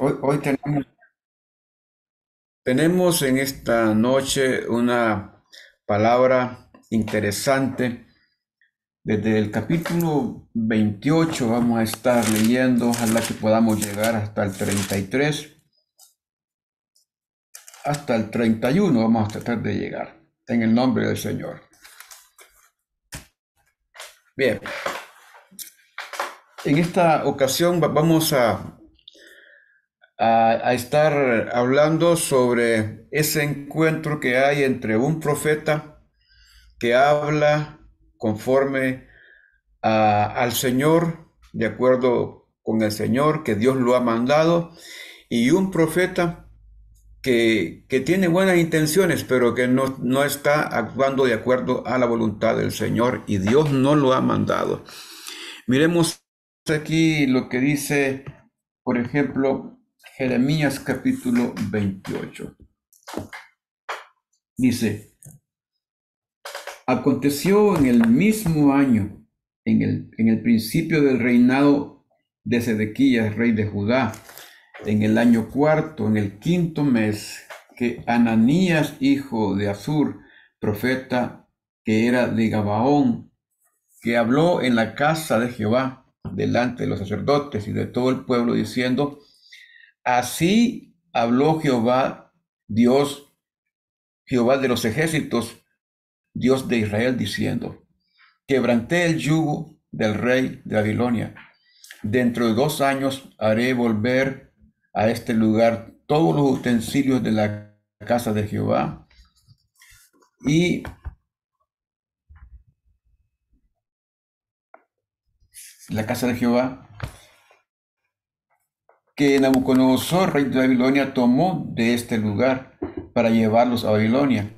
Hoy tenemos en esta noche una palabra interesante. Desde el capítulo 28 vamos a estar leyendo, ojalá que podamos llegar hasta el 33, hasta el 31 vamos a tratar de llegar, en el nombre del Señor. Bien, en esta ocasión vamos a estar hablando sobre ese encuentro que hay entre un profeta que habla conforme al Señor, de acuerdo con el Señor, que Dios lo ha mandado, y un profeta que tiene buenas intenciones, pero que no está actuando de acuerdo a la voluntad del Señor, y Dios no lo ha mandado. Miremos aquí lo que dice, por ejemplo, Jeremías capítulo 28. Dice, aconteció en el mismo año, en el principio del reinado de Sedequías, rey de Judá, en el año cuarto, en el quinto mes, que Ananías, hijo de Azur, profeta que era de Gabaón, que habló en la casa de Jehová, delante de los sacerdotes y de todo el pueblo, diciendo, así habló Jehová, Dios, Jehová de los ejércitos, Dios de Israel, diciendo, quebranté el yugo del rey de Babilonia. Dentro de 2 años haré volver a este lugar todos los utensilios de la casa de Jehová y la casa de Jehová que Nabucodonosor, rey de Babilonia, tomó de este lugar para llevarlos a Babilonia.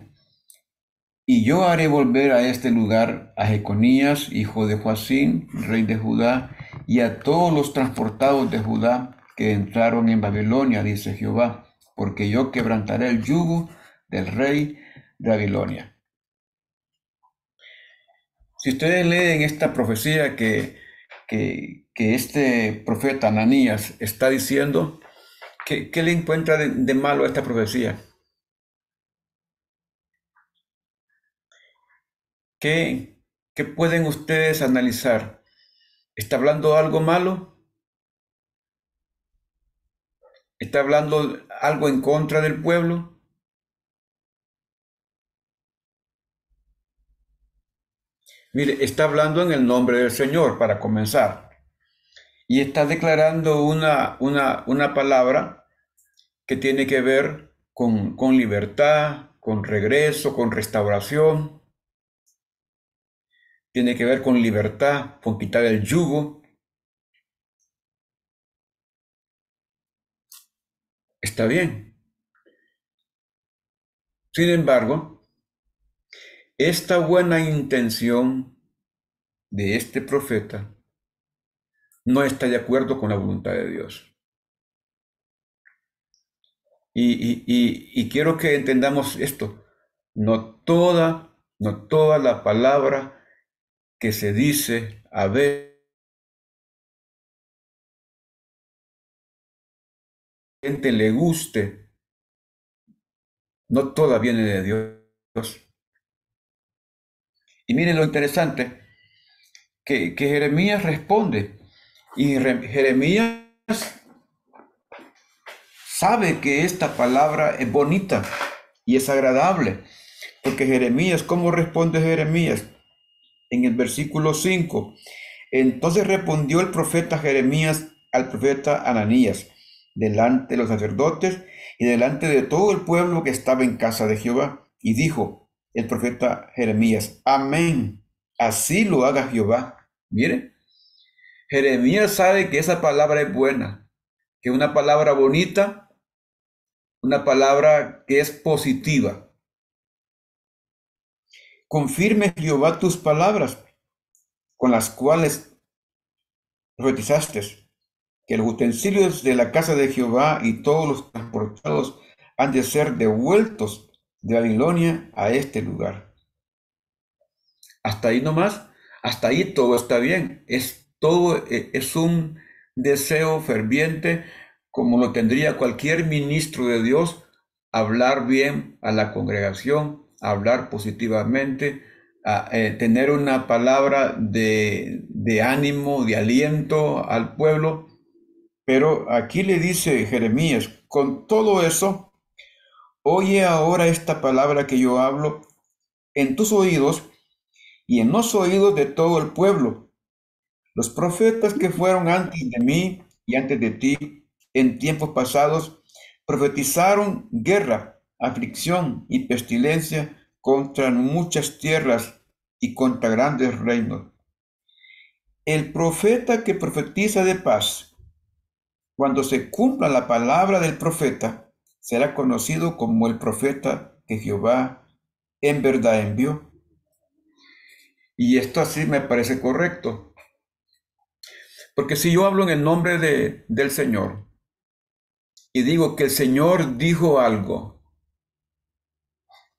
Y yo haré volver a este lugar a Jeconías, hijo de Joacim, rey de Judá, y a todos los transportados de Judá que entraron en Babilonia, dice Jehová, porque yo quebrantaré el yugo del rey de Babilonia. Si ustedes leen esta profecía que este profeta Ananías está diciendo, ¿qué le encuentra de malo a esta profecía? ¿Qué pueden ustedes analizar? ¿Está hablando algo malo? ¿Está hablando algo en contra del pueblo? Mire, está hablando en el nombre del Señor para comenzar. Y está declarando una palabra que tiene que ver con libertad, con regreso, con restauración. Tiene que ver con libertad, con quitar el yugo. Está bien. Sin embargo, esta buena intención de este profeta no está de acuerdo con la voluntad de Dios. Y quiero que entendamos esto. No toda la palabra que se dice a veces a la gente le guste, no toda viene de Dios. Y miren lo interesante, que Jeremías responde. Y Jeremías sabe que esta palabra es bonita y es agradable. Porque Jeremías, ¿cómo responde Jeremías? En el versículo 5. Entonces respondió el profeta Jeremías al profeta Ananías, delante de los sacerdotes y delante de todo el pueblo que estaba en casa de Jehová. Y dijo el profeta Jeremías, amén, así lo haga Jehová. Mire, Jeremías sabe que esa palabra es buena, que es una palabra bonita, una palabra que es positiva. Confirme Jehová tus palabras con las cuales profetizaste, que los utensilios de la casa de Jehová y todos los transportados han de ser devueltos de Babilonia a este lugar. Hasta ahí nomás, hasta ahí todo está bien. Es un deseo ferviente, como lo tendría cualquier ministro de Dios, hablar bien a la congregación, hablar positivamente, tener una palabra de ánimo, de aliento al pueblo. Pero aquí le dice Jeremías, con todo eso, oye ahora esta palabra que yo hablo en tus oídos y en los oídos de todo el pueblo. Los profetas que fueron antes de mí y antes de ti en tiempos pasados profetizaron guerra, aflicción y pestilencia contra muchas tierras y contra grandes reinos. El profeta que profetiza de paz, cuando se cumpla la palabra del profeta, será conocido como el profeta que Jehová en verdad envió. Y esto así me parece correcto, porque si yo hablo en el nombre del Señor y digo que el Señor dijo algo,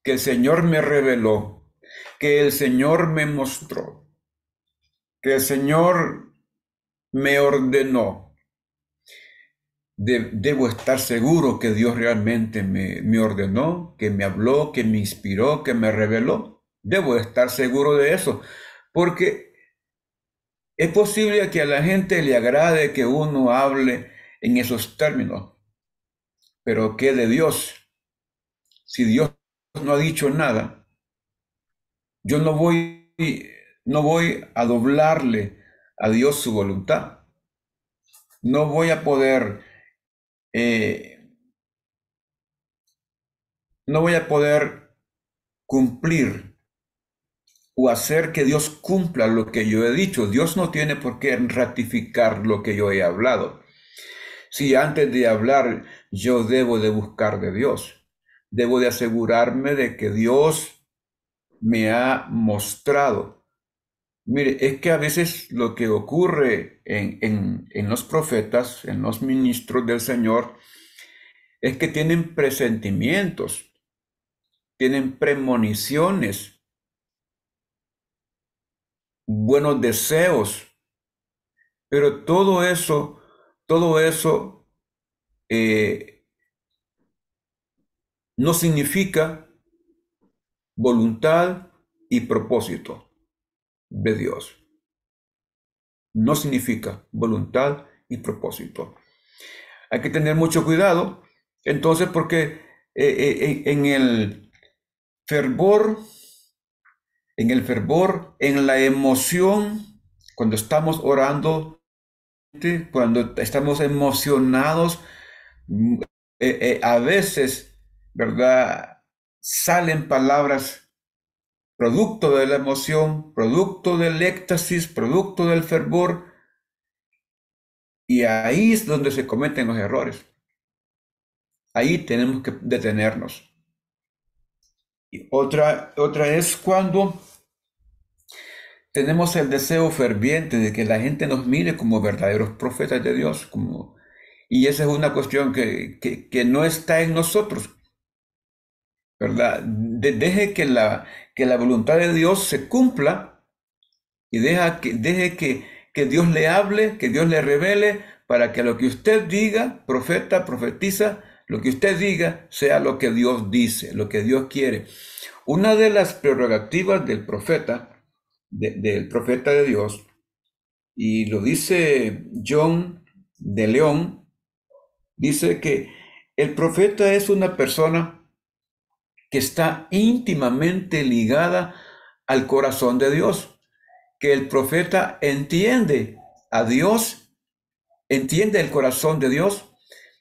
que el Señor me reveló, que el Señor me mostró, que el Señor me ordenó, debo estar seguro que Dios realmente me ordenó, que me habló, que me inspiró, que me reveló. Debo estar seguro de eso, porque es posible que a la gente le agrade que uno hable en esos términos, pero ¿qué de Dios? Si Dios no ha dicho nada, yo no voy a doblarle a Dios su voluntad. No voy a poder, eh, no voy a poder cumplir o hacer que Dios cumpla lo que yo he dicho. Dios no tiene por qué ratificar lo que yo he hablado. Si antes de hablar yo debo de buscar de Dios, debo de asegurarme de que Dios me ha mostrado. Mire, es que a veces lo que ocurre en los profetas, en los ministros del Señor, es que tienen presentimientos, tienen premoniciones, buenos deseos, pero todo eso no significa voluntad y propósito de Dios. No significa voluntad y propósito. Hay que tener mucho cuidado, entonces, porque en el fervor, en la emoción, cuando estamos orando, cuando estamos emocionados, a veces, ¿verdad? Salen palabras producto de la emoción, producto del éxtasis, producto del fervor, y ahí es donde se cometen los errores. Ahí tenemos que detenernos. Y otra es cuando tenemos el deseo ferviente de que la gente nos mire como verdaderos profetas de Dios, y esa es una cuestión que no está en nosotros, ¿verdad? Deje que la voluntad de Dios se cumpla y deje que Dios le hable, que Dios le revele, para que lo que usted diga, profeta, profetiza, lo que usted diga sea lo que Dios dice, lo que Dios quiere. Una de las prerrogativas del profeta, del profeta de Dios, y lo dice John de León, dice que el profeta es una persona que está íntimamente ligada al corazón de Dios, que el profeta entiende a Dios, entiende el corazón de Dios,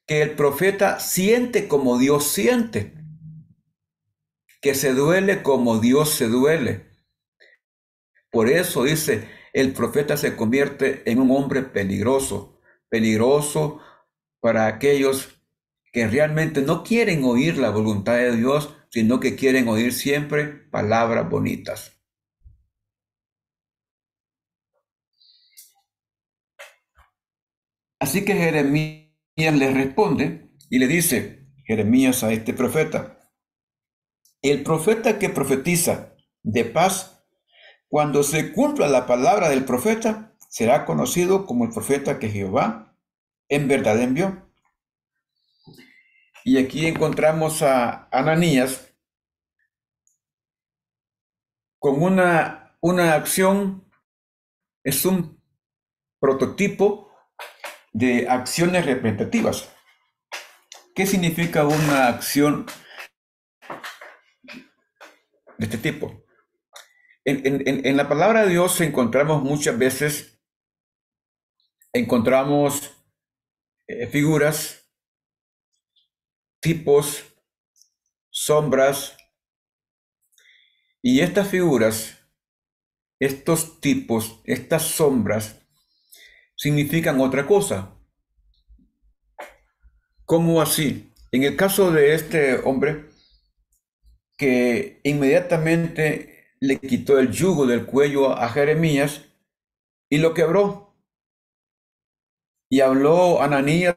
que el profeta siente como Dios siente, que se duele como Dios se duele. Por eso dice, el profeta se convierte en un hombre peligroso, peligroso para aquellos que realmente no quieren oír la voluntad de Dios, sino que quieren oír siempre palabras bonitas. Así que Jeremías le responde y le dice, Jeremías a este profeta, el profeta que profetiza de paz, cuando se cumpla la palabra del profeta, será conocido como el profeta que Jehová en verdad envió. Y aquí encontramos a Ananías con una acción, es un prototipo de acciones representativas. ¿Qué significa una acción de este tipo? En la palabra de Dios encontramos muchas veces, encontramos figuras, tipos, sombras, y estas figuras, estos tipos, estas sombras, significan otra cosa. ¿Cómo así? En el caso de este hombre, que inmediatamente le quitó el yugo del cuello a Jeremías y lo quebró. Y habló Ananías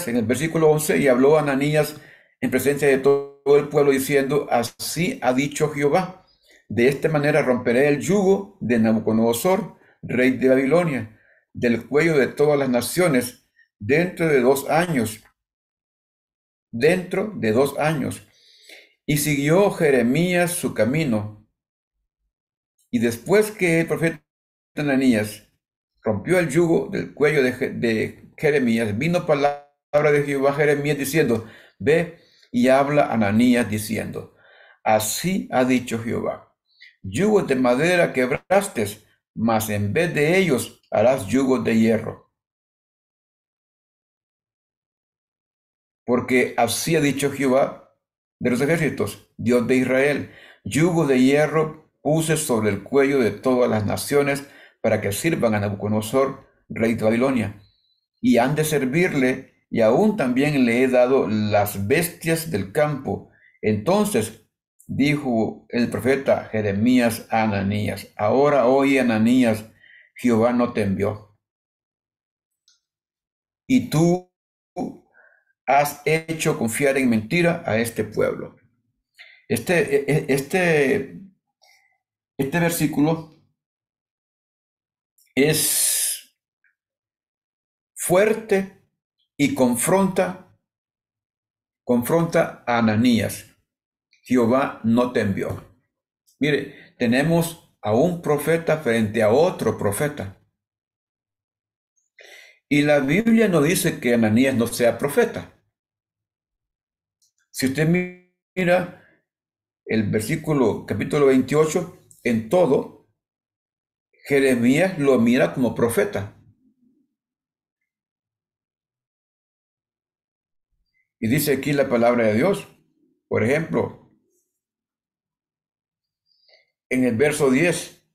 en el versículo 11, y habló Ananías en presencia de todo el pueblo diciendo, así ha dicho Jehová, de esta manera romperé el yugo de Nabucodonosor, rey de Babilonia, del cuello de todas las naciones, dentro de 2 años, dentro de 2 años. Y siguió Jeremías su camino. Y después que el profeta Ananías rompió el yugo del cuello de Jeremías, vino palabra de Jehová a Jeremías diciendo, ve y habla a Ananías diciendo, así ha dicho Jehová, yugos de madera quebraste, mas en vez de ellos harás yugos de hierro. Porque así ha dicho Jehová de los ejércitos, Dios de Israel, yugo de hierro puse sobre el cuello de todas las naciones para que sirvan a Nabucodonosor, rey de Babilonia, y han de servirle, y aún también le he dado las bestias del campo. Entonces dijo el profeta Jeremías a Ananías, ahora oye Ananías, Jehová no te envió, y tú has hecho confiar en mentira a este pueblo. Este versículo es fuerte y confronta a Ananías. Jehová no te envió. Mire, tenemos a un profeta frente a otro profeta. Y la Biblia no dice que Ananías no sea profeta. Si usted mira el versículo, capítulo 28, en todo, Jeremías lo mira como profeta. Y dice aquí la palabra de Dios. Por ejemplo, en el verso 10,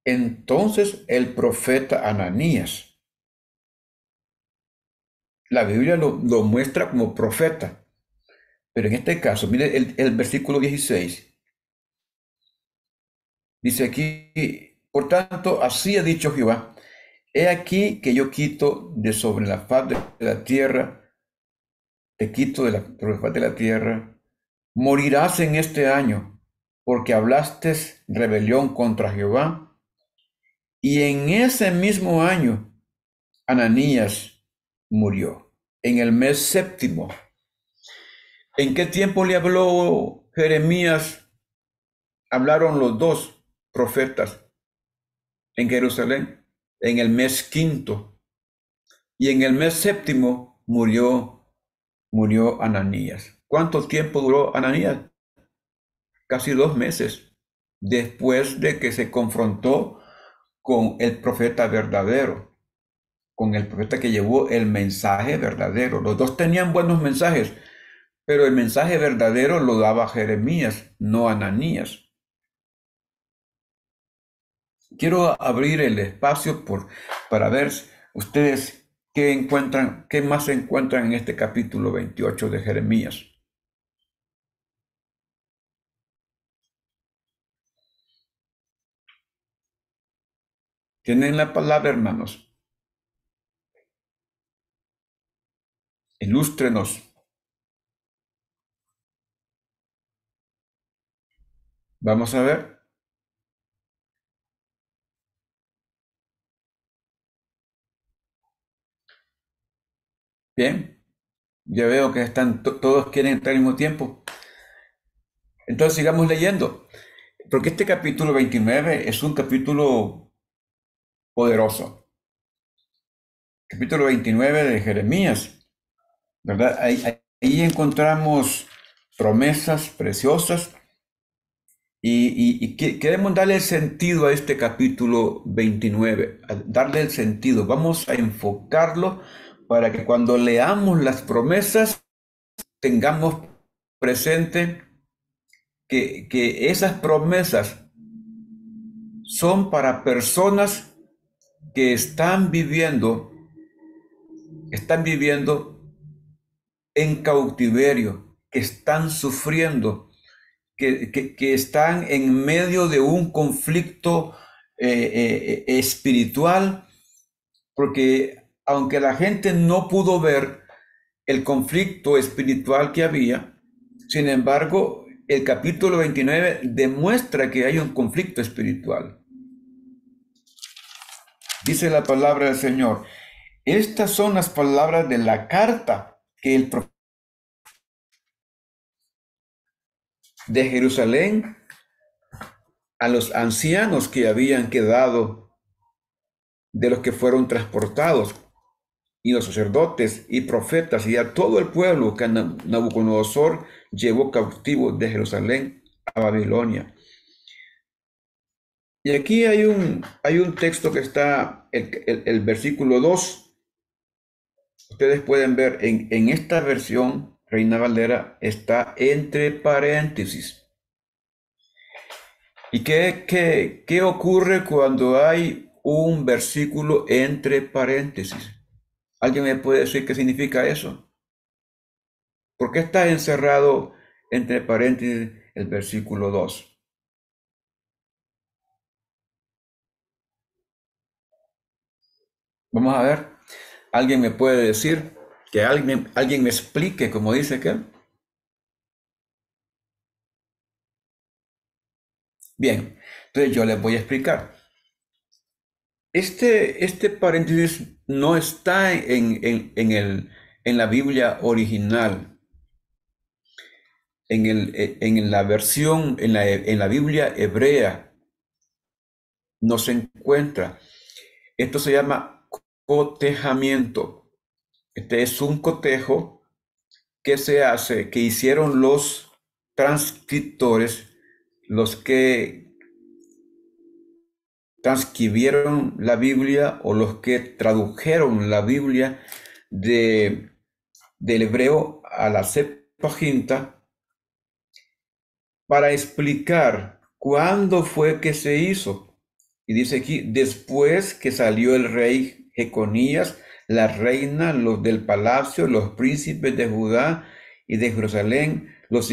entonces el profeta Ananías, la Biblia lo muestra como profeta, pero en este caso, mire el versículo 16, dice aquí, por tanto, así ha dicho Jehová, he aquí que yo quito de sobre la faz de la tierra, te quito de sobre la faz de la tierra, morirás en este año, porque hablaste rebelión contra Jehová, y en ese mismo año Ananías murió, en el mes séptimo. ¿En qué tiempo le habló Jeremías? Hablaron los dos profetas en Jerusalén, en el mes quinto. Y en el mes séptimo murió Ananías. ¿Cuánto tiempo duró Ananías? Casi 2 meses después de que se confrontó con el profeta verdadero, con el profeta que llevó el mensaje verdadero. Los dos tenían buenos mensajes, pero el mensaje verdadero lo daba Jeremías, no Ananías. Quiero abrir el espacio para ver ustedes qué encuentran, qué más se encuentran en este capítulo 28 de Jeremías. Tienen la palabra, hermanos. Ilústrenos. Vamos a ver. Bien. Ya veo que están, todos quieren entrar al mismo tiempo. Entonces sigamos leyendo, porque este capítulo 29 es un capítulo poderoso. Capítulo 29 de Jeremías, ¿verdad? Ahí encontramos promesas preciosas y queremos darle sentido a este capítulo 29, a darle el sentido. Vamos a enfocarlo para que cuando leamos las promesas tengamos presente que esas promesas son para personas que están viviendo en cautiverio, que están sufriendo, que están en medio de un conflicto espiritual, porque aunque la gente no pudo ver el conflicto espiritual que había, sin embargo, el capítulo 29 demuestra que hay un conflicto espiritual. Dice la palabra del Señor. Estas son las palabras de la carta que el profeta de Jerusalén a los ancianos que habían quedado de los que fueron transportados, y los sacerdotes y profetas, y a todo el pueblo que Nabucodonosor llevó cautivo de Jerusalén a Babilonia. Y aquí hay un texto que está, el versículo 2. Ustedes pueden ver en esta versión, Reina Valera, está entre paréntesis. ¿Y qué ocurre cuando hay un versículo entre paréntesis? ¿Alguien me puede decir qué significa eso? ¿Por qué está encerrado entre paréntesis el versículo 2? Vamos a ver. ¿Alguien me puede decir? Que alguien me explique, como dice que. Bien, entonces yo les voy a explicar. Este paréntesis no está en la Biblia original, en la versión, en la Biblia hebrea, no se encuentra. Esto se llama cotejamiento. Este es un cotejo que se hace, que hicieron los transcriptores, los que transcribieron la Biblia o los que tradujeron la Biblia de, del hebreo a la Septuaginta para explicar cuándo fue que se hizo. Y dice aquí, después que salió el rey Jeconías, la reina, los del palacio, los príncipes de Judá y de Jerusalén, los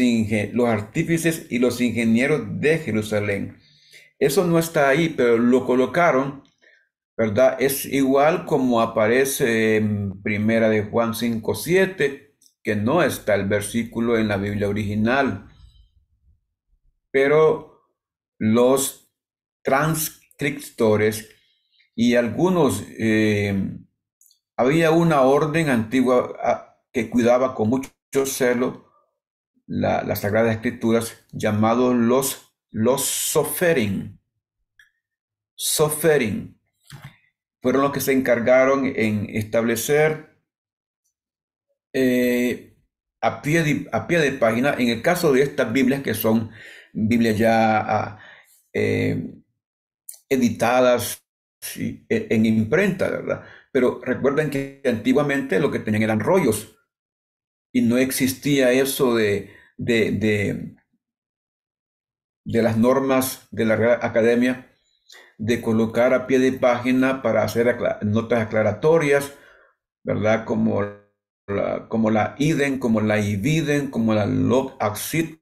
artífices y los ingenieros de Jerusalén. Eso no está ahí, pero lo colocaron, ¿verdad? Es igual como aparece en Primera de Juan 5:7, que no está el versículo en la Biblia original, pero los transcriptores y algunos, había una orden antigua que cuidaba con mucho celo las Sagradas Escrituras, llamados los soferim. Soferim fueron los que se encargaron en establecer a pie de página, en el caso de estas Biblias que son Biblias ya eh, editadas, sí, en imprenta, ¿verdad? Pero recuerden que antiguamente lo que tenían eran rollos y no existía eso de las normas de la Real Academia de colocar a pie de página para hacer notas aclaratorias, ¿verdad? Como la IDEN, como la IVIDEN, como la LOG AXIT.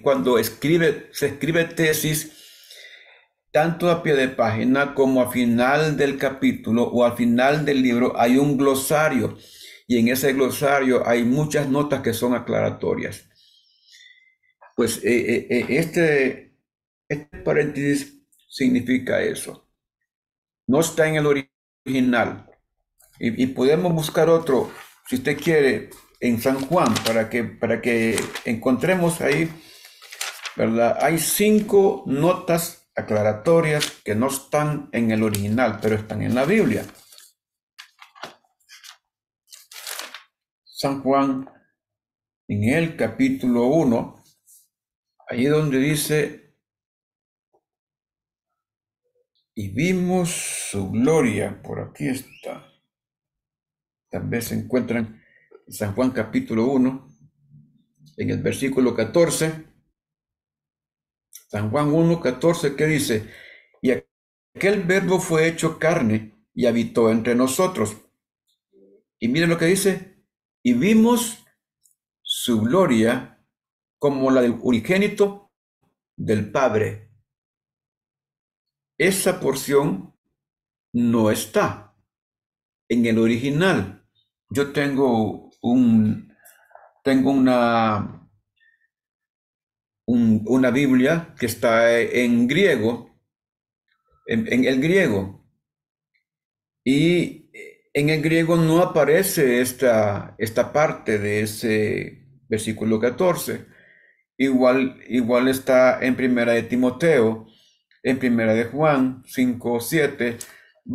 Cuando se escribe tesis, tanto a pie de página como a final del capítulo o al final del libro hay un glosario. Y en ese glosario hay muchas notas que son aclaratorias. Pues este paréntesis significa eso. No está en el original. Y podemos buscar otro, si usted quiere, en San Juan, para que encontremos ahí, ¿verdad? Hay 5 notas aclaratorias que no están en el original, pero están en la Biblia. San Juan, en el capítulo 1, ahí donde dice, y vimos su gloria, por aquí está. Tal vez se encuentran en San Juan capítulo 1, en el versículo 14. San Juan 1, 14, que dice, y aquel verbo fue hecho carne y habitó entre nosotros. Y miren lo que dice, y vimos su gloria como la del unigénito del Padre. Esa porción no está en el original. Yo tengo una Biblia que está en griego, en el griego, y en el griego no aparece esta parte de ese versículo 14. Igual está en Primera de Timoteo, en Primera de Juan 5, 7.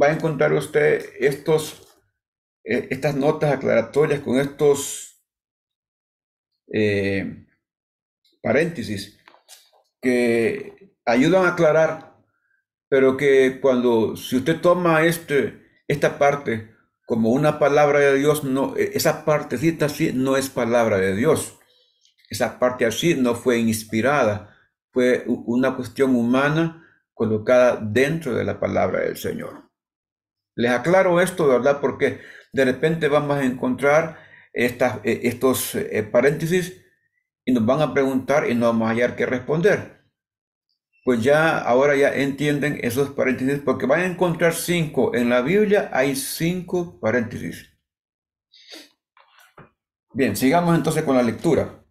Va a encontrar usted estas notas aclaratorias con estos paréntesis que ayudan a aclarar, pero que si usted toma esta parte como una palabra de Dios, no, esa partecita así no es palabra de Dios. Esa parte así no fue inspirada, fue una cuestión humana colocada dentro de la palabra del Señor. Les aclaro esto, ¿verdad? Porque de repente vamos a encontrar estos paréntesis y nos van a preguntar y no vamos a hallar qué responder. Pues ahora ya entienden esos paréntesis, porque van a encontrar 5. En la Biblia hay 5 paréntesis. Bien, sigamos entonces con la lectura.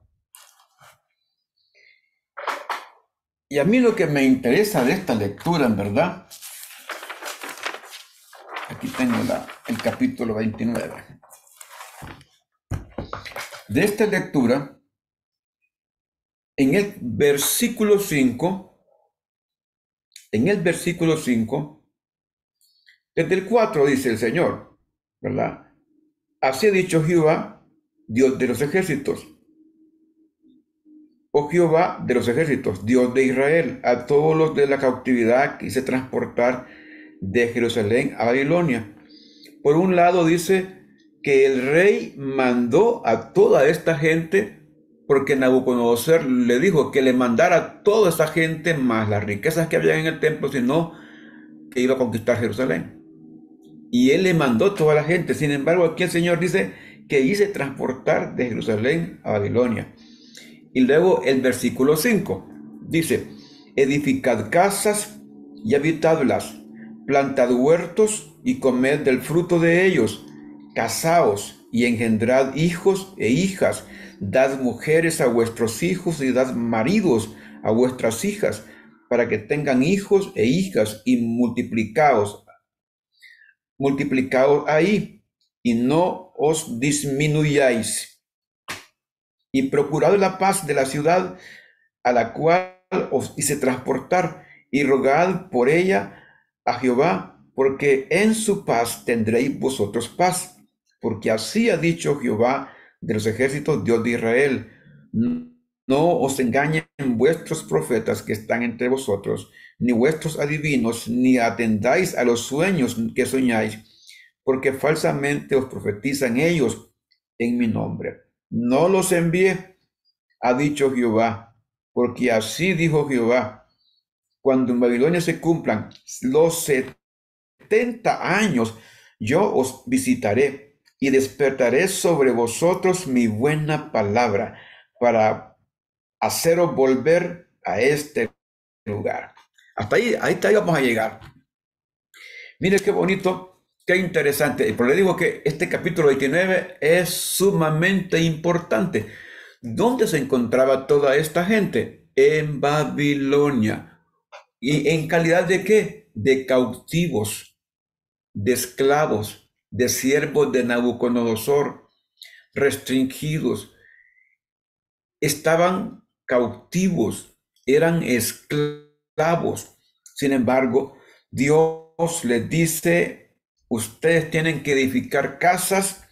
Y a mí lo que me interesa de esta lectura, en verdad, aquí tengo el capítulo 29. De esta lectura, en el versículo 5, desde el 4 dice el Señor, ¿verdad? Así ha dicho Jehová, Dios de los ejércitos. Oh Jehová de los ejércitos, Dios de Israel, a todos los de la cautividad que hice transportar de Jerusalén a Babilonia. Por un lado dice que el rey mandó a toda esta gente, porque Nabucodonosor le dijo que le mandara a toda esa gente más las riquezas que había en el templo, sino que iba a conquistar Jerusalén. Y él le mandó toda la gente. Sin embargo, aquí el Señor dice que hice transportar de Jerusalén a Babilonia. Y luego el versículo 5 dice, edificad casas y habitadlas, plantad huertos y comed del fruto de ellos, casaos y engendrad hijos e hijas, dad mujeres a vuestros hijos y dad maridos a vuestras hijas, para que tengan hijos e hijas, y multiplicaos ahí, y no os disminuyáis. Y procurad la paz de la ciudad a la cual os hice transportar, y rogad por ella a Jehová, porque en su paz tendréis vosotros paz, porque así ha dicho Jehová de los ejércitos, Dios de Israel. No os engañen vuestros profetas que están entre vosotros, ni vuestros adivinos, ni atendáis a los sueños que soñáis, porque falsamente os profetizan ellos en mi nombre. No los envié, ha dicho Jehová, porque así dijo Jehová, cuando en Babilonia se cumplan los 70 años, yo os visitaré y despertaré sobre vosotros mi buena palabra para haceros volver a este lugar. Hasta ahí vamos a llegar. Mire qué bonito, qué interesante. Pero le digo que este capítulo 29 es sumamente importante. ¿Dónde se encontraba toda esta gente? En Babilonia. ¿Y en calidad de qué? De cautivos, de esclavos, de siervos de Nabucodonosor. restringidos, estaban cautivos, eran esclavos. Sin embargo, Dios les dice, ustedes tienen que edificar casas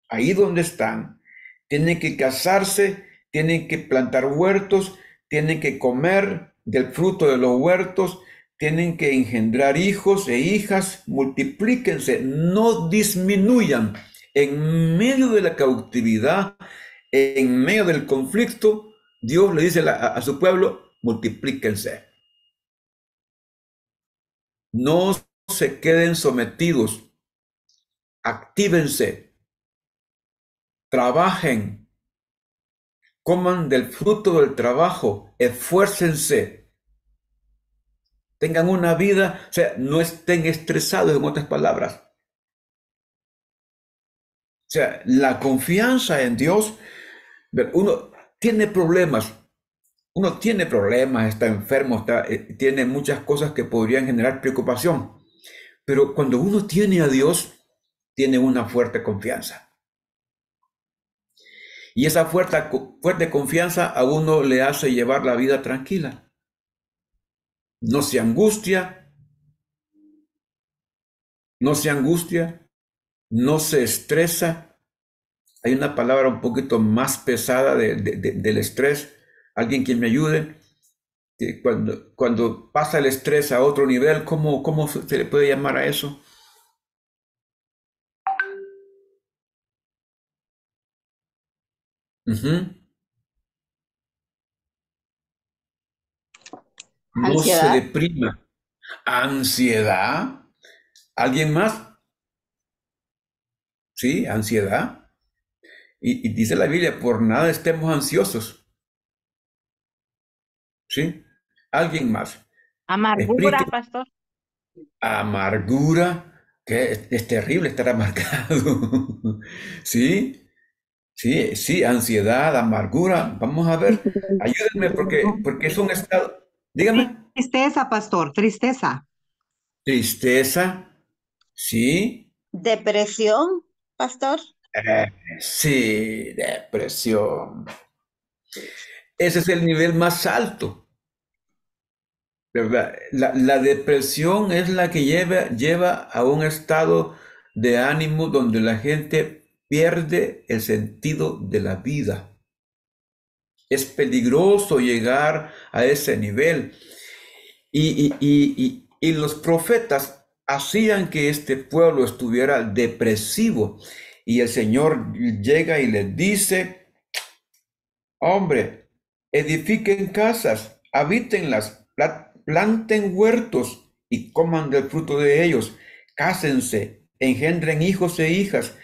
ahí donde están, tienen que casarse, tienen que plantar huertos, tienen que comer del fruto de los huertos, tienen que engendrar hijos e hijas, multiplíquense, no disminuyan. En medio de la cautividad, en medio del conflicto, Dios le dice a su pueblo, multiplíquense. No se queden sometidos, actívense, trabajen, coman del fruto del trabajo, esfuércense, tengan una vida, o sea, no estén estresados, en otras palabras. O sea, la confianza en Dios, uno tiene problemas, está enfermo, tiene muchas cosas que podrían generar preocupación, pero cuando uno tiene a Dios, tiene una fuerte confianza. Y esa fuerte confianza a uno le hace llevar la vida tranquila. No se angustia, no se angustia, no se estresa. Hay una palabra un poquito más pesada del estrés. Alguien que me ayude. Que cuando pasa el estrés a otro nivel, ¿cómo se le puede llamar a eso? No se Ansiedad. deprima. Ansiedad. ¿Alguien más? Sí, ansiedad. Y dice la Biblia, por nada estemos ansiosos. ¿Sí? ¿Alguien más? Explique. Amargura, pastor. Amargura, que es terrible estar amargado. ¿Sí? Sí, sí, ansiedad, amargura. Vamos a ver. Ayúdenme porque es un estado. Dígame. Tristeza, pastor, tristeza. Tristeza. Sí. Depresión, pastor. Eh, sí, depresión. Sí. Ese es el nivel más alto, ¿verdad? La depresión es la que lleva a un estado de ánimo donde la gente pierde el sentido de la vida. Es peligroso llegar a ese nivel. Y los profetas hacían que este pueblo estuviera depresivo. Y el Señor llega y les dice, hombre, edifiquen casas, habítenlas, planten huertos y coman del fruto de ellos, cásense, engendren hijos e hijas.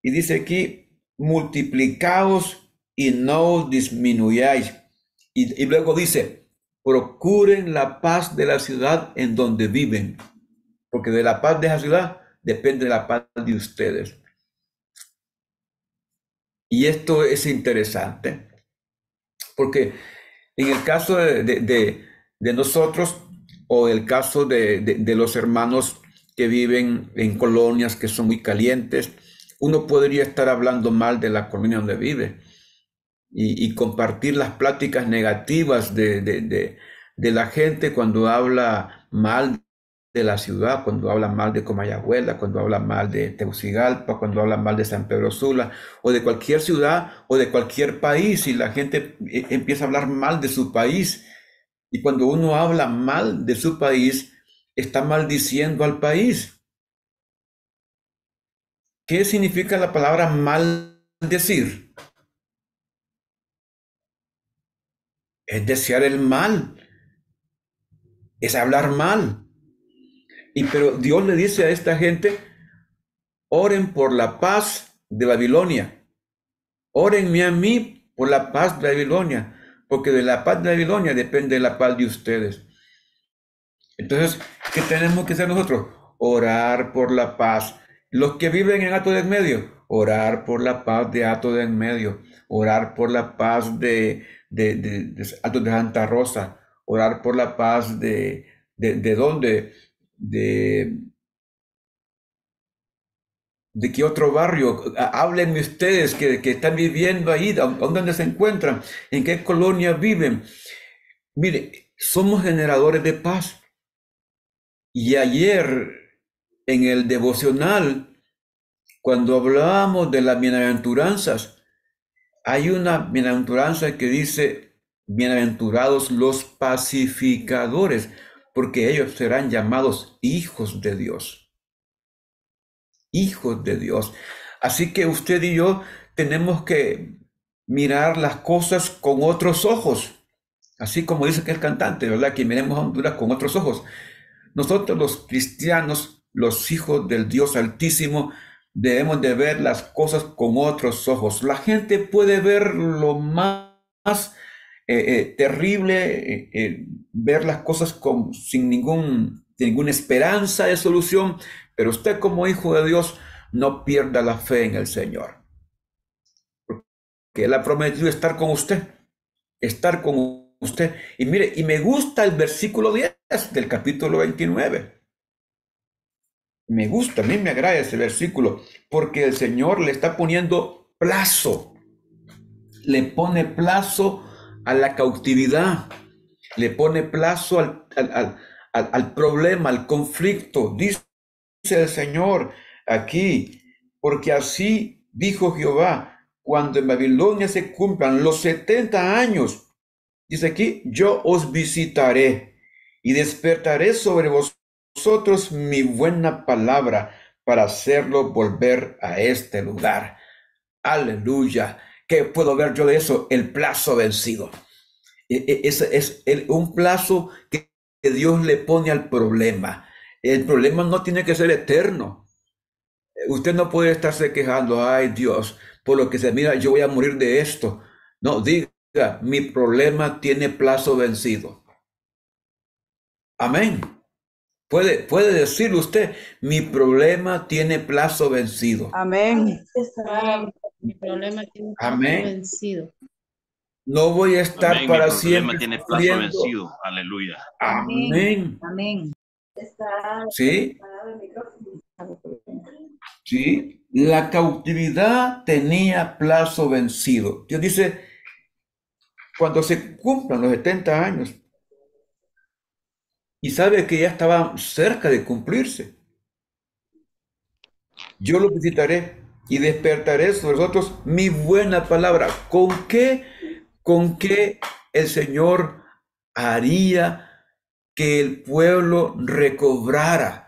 Y dice aquí, multiplicaos y no disminuyáis. Y luego dice, procuren la paz de la ciudad en donde viven, porque de la paz de esa ciudad depende la paz de ustedes. Y esto es interesante, porque en el caso de nosotros, o el caso de los hermanos que viven en colonias que son muy calientes, uno podría estar hablando mal de la colonia donde vive y compartir las pláticas negativas de la gente cuando habla mal de la ciudad, cuando habla mal de Comayagüela, cuando habla mal de Tegucigalpa, cuando habla mal de San Pedro Sula, o de cualquier ciudad o de cualquier país, y la gente empieza a hablar mal de su país. Y cuando uno habla mal de su país, está maldiciendo al país. ¿Qué significa la palabra maldecir? Es desear el mal, es hablar mal. Pero Dios le dice a esta gente, oren por la paz de Babilonia. Órenme a mí por la paz de Babilonia, porque de la paz de Babilonia depende la paz de ustedes. Entonces, ¿qué tenemos que hacer nosotros? Orar por la paz. Los que viven en Hato de en Medio, orar por la paz de Hato de en Medio, orar por la paz de Hato de Santa Rosa, orar por la paz de dónde, de, ¿De qué otro barrio? Háblenme ustedes que están viviendo ahí, ¿dónde se encuentran? ¿En qué colonia viven? Mire, somos generadores de paz. Y ayer en el devocional, cuando hablábamos de las bienaventuranzas, hay una bienaventuranza que dice, bienaventurados los pacificadores, porque ellos serán llamados hijos de Dios. Hijos de Dios. Así que usted y yo tenemos que mirar las cosas con otros ojos. Así como dice que el cantante, ¿verdad? Que miremos a Honduras con otros ojos. Nosotros los cristianos, los hijos del Dios Altísimo, debemos de ver las cosas con otros ojos. La gente puede ver lo más terrible, ver las cosas sin ninguna esperanza de solución, pero usted como hijo de Dios no pierda la fe en el Señor, porque Él ha prometido estar con usted. Y mire, y me gusta el versículo 10 del capítulo 29. Me gusta, a mí me agrada ese versículo, porque el Señor le está poniendo plazo, le pone plazo a la cautividad, le pone plazo al problema, al conflicto. Dice el Señor aquí, porque así dijo Jehová, cuando en Babilonia se cumplan los 70 años, dice aquí, yo os visitaré y despertaré sobre vosotros mi buena palabra para hacerlo volver a este lugar. Aleluya. ¿Qué puedo ver yo de eso? El plazo vencido. Es un plazo que Dios le pone al problema. El problema no tiene que ser eterno. Usted no puede estarse quejando, ay Dios, por lo que se mira, yo voy a morir de esto. No, diga, mi problema tiene plazo vencido. Amén. Puede decir usted, mi problema tiene plazo vencido. Amén. Mi problema tiene plazo Amén. vencido. No voy a estar Amén. para Mi problema siempre tiene plazo sufriendo. vencido. Aleluya. Amén. Amén. Sí. Sí. La cautividad tenía plazo vencido. Dios dice, cuando se cumplan los 70 años, y sabe que ya estaba cerca de cumplirse, yo lo visitaré y despertaré sobre vosotros mi buena palabra. ¿Con qué? ¿Con qué el Señor haría que el pueblo recobrara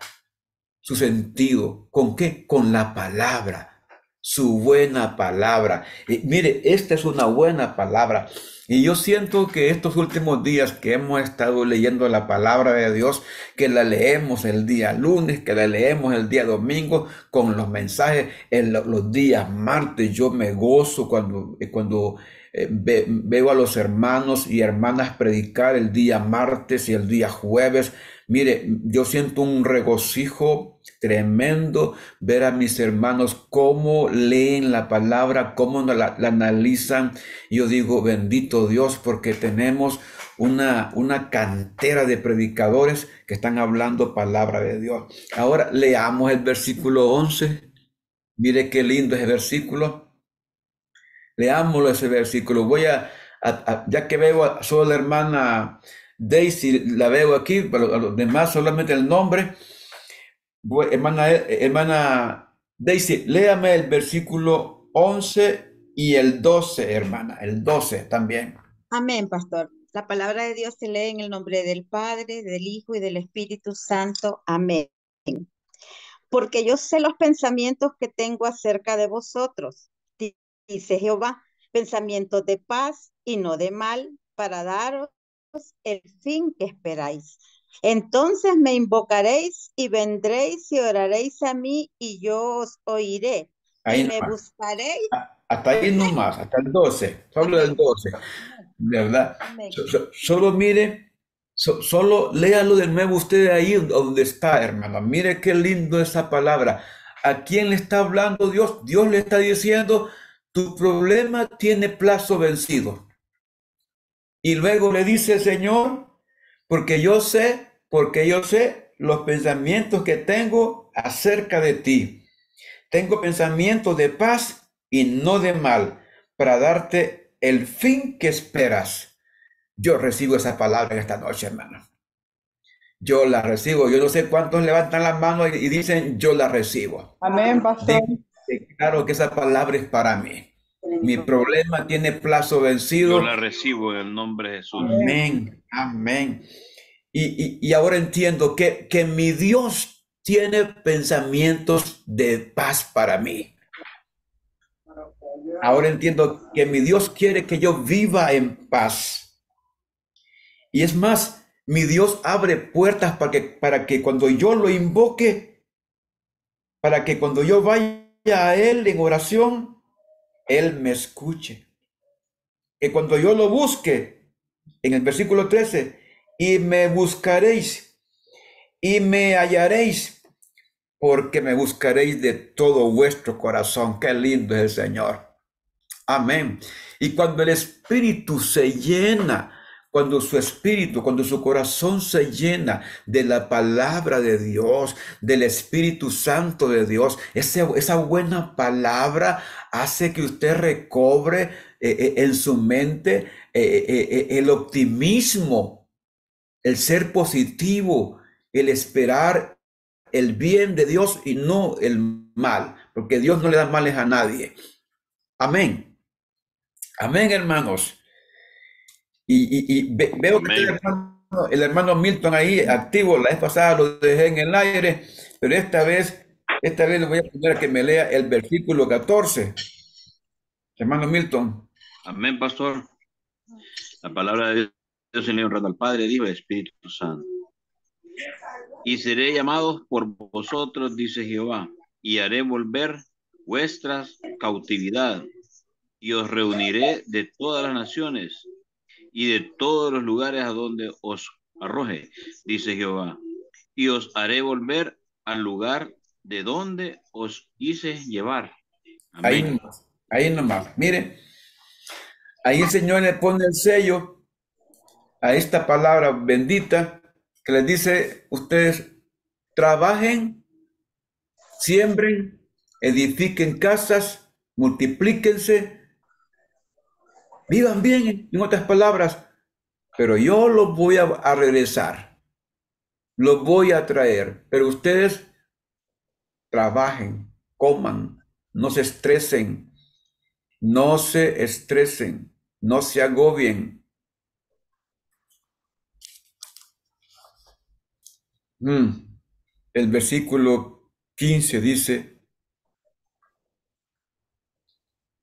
su sentido? ¿Con qué? Con la palabra, su buena palabra. Mire, esta es una buena palabra. Y yo siento que estos últimos días que hemos estado leyendo la palabra de Dios, que la leemos el día lunes, que la leemos el día domingo, con los mensajes, los días martes, yo me gozo cuando veo a los hermanos y hermanas predicar el día martes y el día jueves. Mire, yo siento un regocijo tremendo ver a mis hermanos cómo leen la palabra, cómo la analizan. Yo digo, bendito Dios, porque tenemos una cantera de predicadores que están hablando palabra de Dios. Ahora leamos el versículo 11. Mire qué lindo ese versículo. Leámoslo ese versículo. Ya que veo solo la hermana Daisy, la veo aquí, pero a los demás solamente el nombre. Hermana Daisy, léame el versículo 11 y el 12, hermana, el 12 también. Amén, pastor. La palabra de Dios se lee en el nombre del Padre, del Hijo y del Espíritu Santo. Amén. Porque yo sé los pensamientos que tengo acerca de vosotros, dice Jehová, pensamientos de paz y no de mal, para daros el fin que esperáis. Entonces me invocaréis y vendréis y oraréis a mí y yo os oiré. Ahí Y me nomás. buscaréis. Hasta ahí nomás, hasta el 12, solo el 12, ¿verdad? Amén. Solo mire, solo léalo de nuevo usted ahí donde está, hermano. Mire qué lindo esa palabra. ¿A quién le está hablando Dios? Dios le está diciendo, tu problema tiene plazo vencido. Y luego le dice, Señor, porque yo sé los pensamientos que tengo acerca de ti. Tengo pensamientos de paz y no de mal, para darte el fin que esperas. Yo recibo esa palabra en esta noche, hermano. Yo la recibo. Yo no sé cuántos levantan las manos y dicen, yo la recibo. Amén, pastor. Claro que esa palabra es para mí. Mi problema tiene plazo vencido. Yo la recibo en el nombre de Jesús. Amén, amén. Y ahora entiendo que mi Dios tiene pensamientos de paz para mí. Ahora entiendo que mi Dios quiere que yo viva en paz. Y es más, mi Dios abre puertas para que cuando yo lo invoque, para que cuando yo vaya a Él en oración, Él me escuche. Que cuando yo lo busque, en el versículo 13, y me buscaréis y me hallaréis, porque me buscaréis de todo vuestro corazón. Qué lindo es el Señor. Amén. Y cuando el Espíritu se llena, cuando su corazón se llena de la palabra de Dios, del Espíritu Santo de Dios, esa buena palabra hace que usted recobre en su mente el optimismo, el ser positivo, el esperar el bien de Dios y no el mal, porque Dios no le da males a nadie. Amén. Amén, hermanos. Veo que el hermano Milton ahí activo. La vez pasada lo dejé en el aire, pero esta vez le voy a poner que me lea el versículo 14. Hermano Milton. Amén, pastor. La palabra de Dios en le honrando al Padre, dijo el Espíritu Santo. Y seré llamado por vosotros, dice Jehová, y haré volver vuestra cautividad, y os reuniré de todas las naciones y de todos los lugares a donde os arroje, dice Jehová, y os haré volver al lugar de donde os hice llevar. Amén. Ahí nomás. Mire, ahí el Señor le pone el sello a esta palabra bendita que les dice: ustedes trabajen, siembren, edifiquen casas, multiplíquense, vivan bien, en otras palabras, pero yo los voy a regresar, los voy a traer, pero ustedes trabajen, coman, no se estresen, no se estresen, no se agobien. El versículo 15 dice: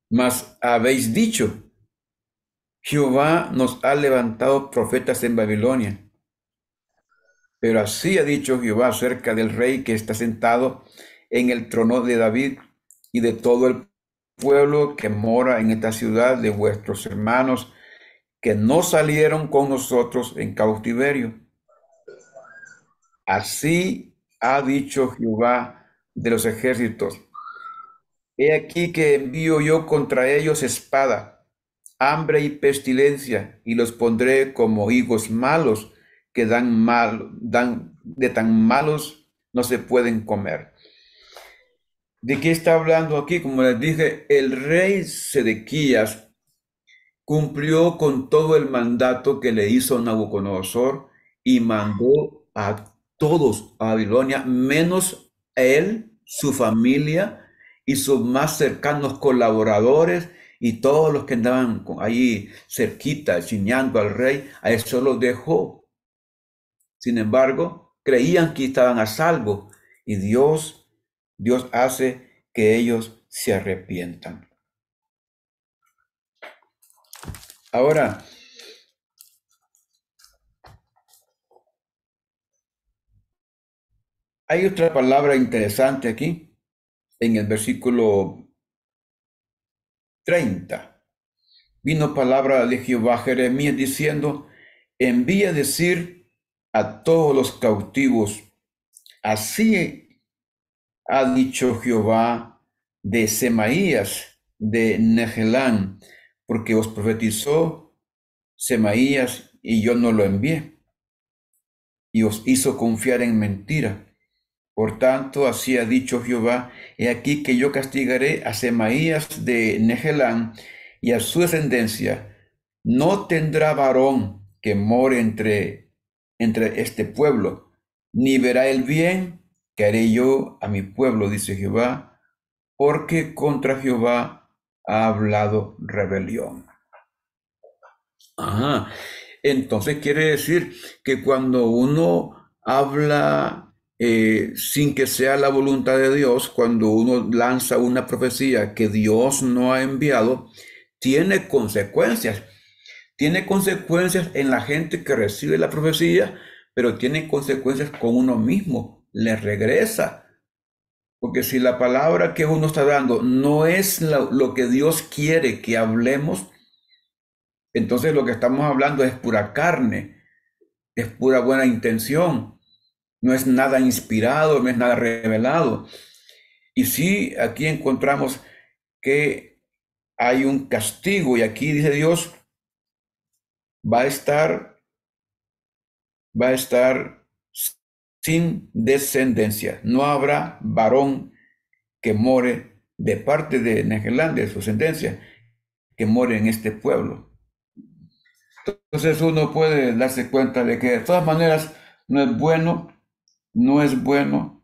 mas habéis dicho, Jehová nos ha levantado profetas en Babilonia. Pero así ha dicho Jehová acerca del rey que está sentado en el trono de David y de todo el pueblo que mora en esta ciudad, de vuestros hermanos que no salieron con nosotros en cautiverio. Así ha dicho Jehová de los ejércitos: he aquí que envío yo contra ellos espada, hambre y pestilencia, y los pondré como higos malos que de tan malos no se pueden comer. ¿De qué está hablando aquí? Como les dije, el rey Sedequías cumplió con todo el mandato que le hizo Nabucodonosor y mandó a todos a Babilonia, menos él, su familia y sus más cercanos colaboradores y todos los que andaban ahí cerquita, chiñando al rey. A eso los dejó. Sin embargo, creían que estaban a salvo y Dios hace que ellos se arrepientan. Ahora, hay otra palabra interesante aquí, en el versículo 30. Vino palabra de Jehová a Jeremías diciendo: envía a decir a todos los cautivos, así ha dicho Jehová de Semaías de Nehelán, porque os profetizó Semaías y yo no lo envié, y os hizo confiar en mentira, Por tanto, así ha dicho Jehová, he aquí que yo castigaré a Semaías de Nehelán y a su descendencia. No tendrá varón que more entre este pueblo, ni verá el bien que haré yo a mi pueblo, dice Jehová, porque contra Jehová ha hablado rebelión. Ajá. Entonces quiere decir que cuando uno habla sin que sea la voluntad de Dios, cuando uno lanza una profecía que Dios no ha enviado, tiene consecuencias. Tiene consecuencias en la gente que recibe la profecía, pero tiene consecuencias con uno mismo. Le regresa. Porque si la palabra que uno está dando no es lo que Dios quiere que hablemos, entonces lo que estamos hablando es pura carne, es pura buena intención, no es nada inspirado, no es nada revelado. Y sí, aquí encontramos que hay un castigo y aquí dice Dios, va a estar sin descendencia. No habrá varón que more de parte de Nehelán, de su descendencia, que more en este pueblo. Entonces uno puede darse cuenta de que de todas maneras no es bueno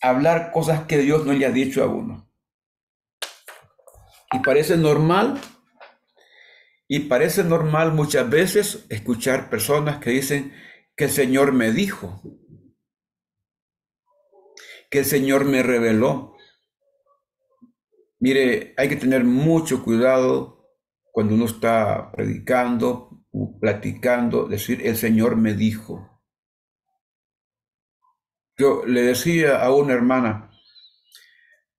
hablar cosas que Dios no le ha dicho a uno. Y parece normal muchas veces escuchar personas que dicen que el Señor me dijo, que el Señor me reveló. Mire, hay que tener mucho cuidado cuando uno está predicando, platicando, decir el Señor me dijo. Yo le decía a una hermana,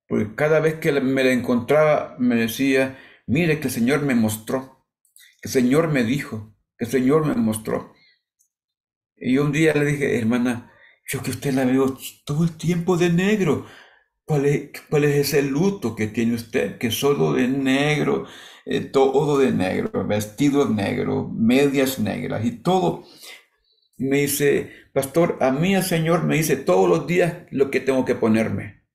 porque cada vez que me la encontraba me decía, mire que el Señor me mostró, que el Señor me dijo, que el Señor me mostró. Y un día le dije, hermana, yo que usted la veo todo el tiempo de negro. ¿Cuál es ese luto que tiene usted? Que solo de negro, todo de negro, vestido negro, medias negras y todo. Me dice, pastor, a mí el Señor me dice todos los días lo que tengo que ponerme.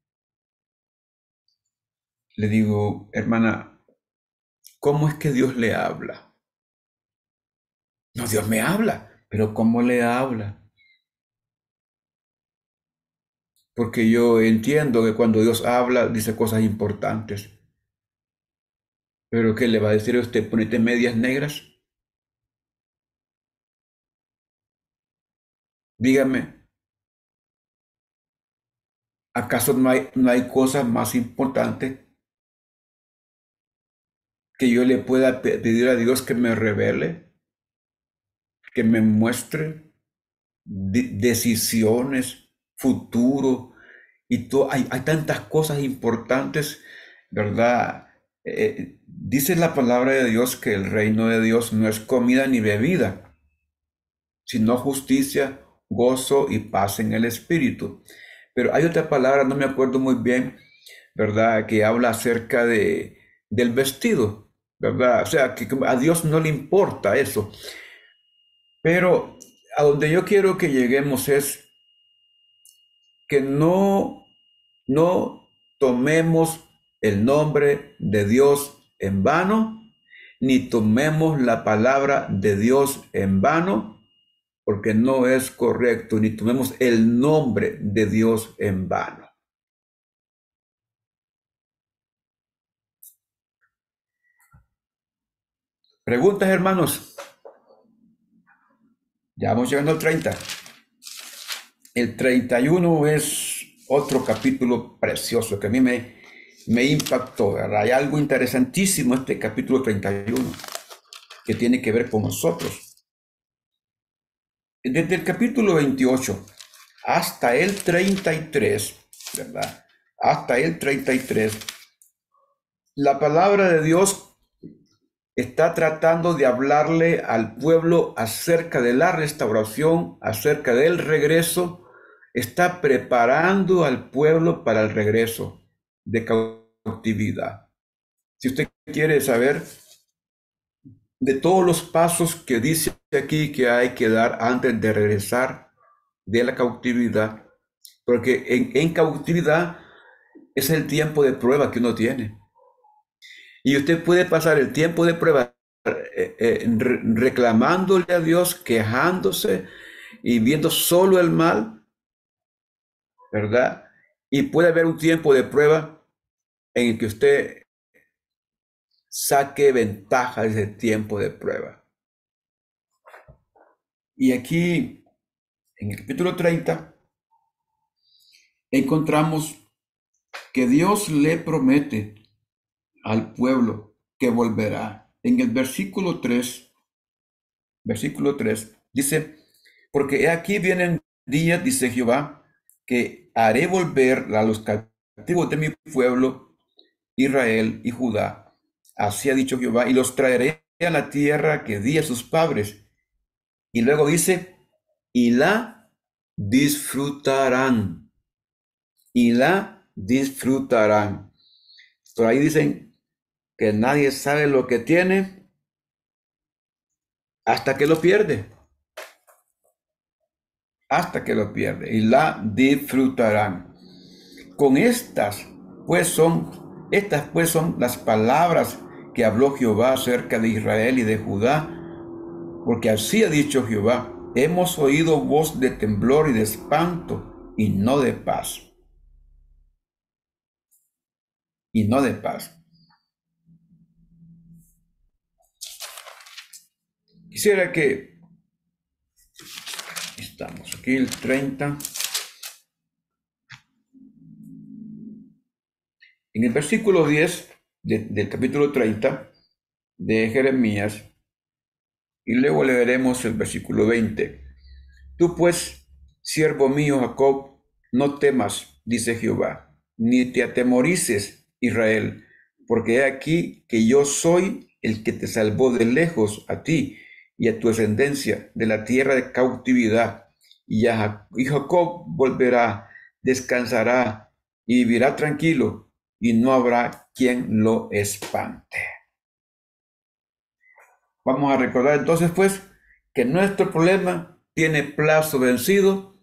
Le digo, hermana, ¿cómo es que Dios le habla? No, Dios me habla, pero ¿cómo le habla? Porque yo entiendo que cuando Dios habla, dice cosas importantes. ¿Pero qué le va a decir a usted? ¿Ponete medias negras? Dígame, ¿acaso no hay cosas más importantes que yo le pueda pedir a Dios que me revele, que me muestre decisiones, futuro y todo? Hay tantas cosas importantes, ¿verdad? Dice la palabra de Dios que el reino de Dios no es comida ni bebida, sino justicia, gozo y paz en el espíritu. Pero hay otra palabra, no me acuerdo muy bien, ¿verdad? Que habla acerca del vestido, ¿verdad? O sea, que a Dios no le importa eso. Pero a donde yo quiero que lleguemos es que no tomemos el nombre de Dios en vano, ni tomemos la palabra de Dios en vano, porque no es correcto, ni tomemos el nombre de Dios en vano. ¿Preguntas, hermanos? Ya vamos llegando al 30. El 31 es otro capítulo precioso que a mí me impactó, ¿verdad? Hay algo interesantísimo en este capítulo 31 que tiene que ver con nosotros. Desde el capítulo 28 hasta el 33, ¿verdad? Hasta el 33, la palabra de Dios está tratando de hablarle al pueblo acerca de la restauración, acerca del regreso. Está preparando al pueblo para el regreso de cautividad. Si usted quiere saber de todos los pasos que dice aquí que hay que dar antes de regresar de la cautividad, porque en cautividad es el tiempo de prueba que uno tiene. Y usted puede pasar el tiempo de prueba reclamándole a Dios, quejándose y viendo solo el mal, ¿verdad? Y puede haber un tiempo de prueba en el que usted saque ventaja de ese tiempo de prueba. Y aquí, en el capítulo 30, encontramos que Dios le promete al pueblo que volverá. En el versículo 3, dice, porque he aquí vienen días, dice Jehová, que haré volver a los cautivos de mi pueblo, Israel y Judá. Así ha dicho Jehová, y los traeré a la tierra que di a sus padres. Y luego dice, y la disfrutarán. Y la disfrutarán. Por ahí dicen que nadie sabe lo que tiene hasta que lo pierde. Hasta que lo pierde. Y la disfrutarán. Con estas pues son las palabras que habló Jehová acerca de Israel y de Judá, porque así ha dicho Jehová, hemos oído voz de temblor y de espanto, y no de paz. Y no de paz. Quisiera que estamos aquí el 30. En el versículo 10 del capítulo 30 de Jeremías, y luego leeremos el versículo 20. Tú pues, siervo mío Jacob, no temas, dice Jehová, ni te atemorices, Israel, porque he aquí que yo soy el que te salvó de lejos a ti y a tu descendencia de la tierra de cautividad. Y Jacob volverá, descansará y vivirá tranquilo, y no habrá quien lo espante. Vamos a recordar entonces pues que nuestro problema tiene plazo vencido,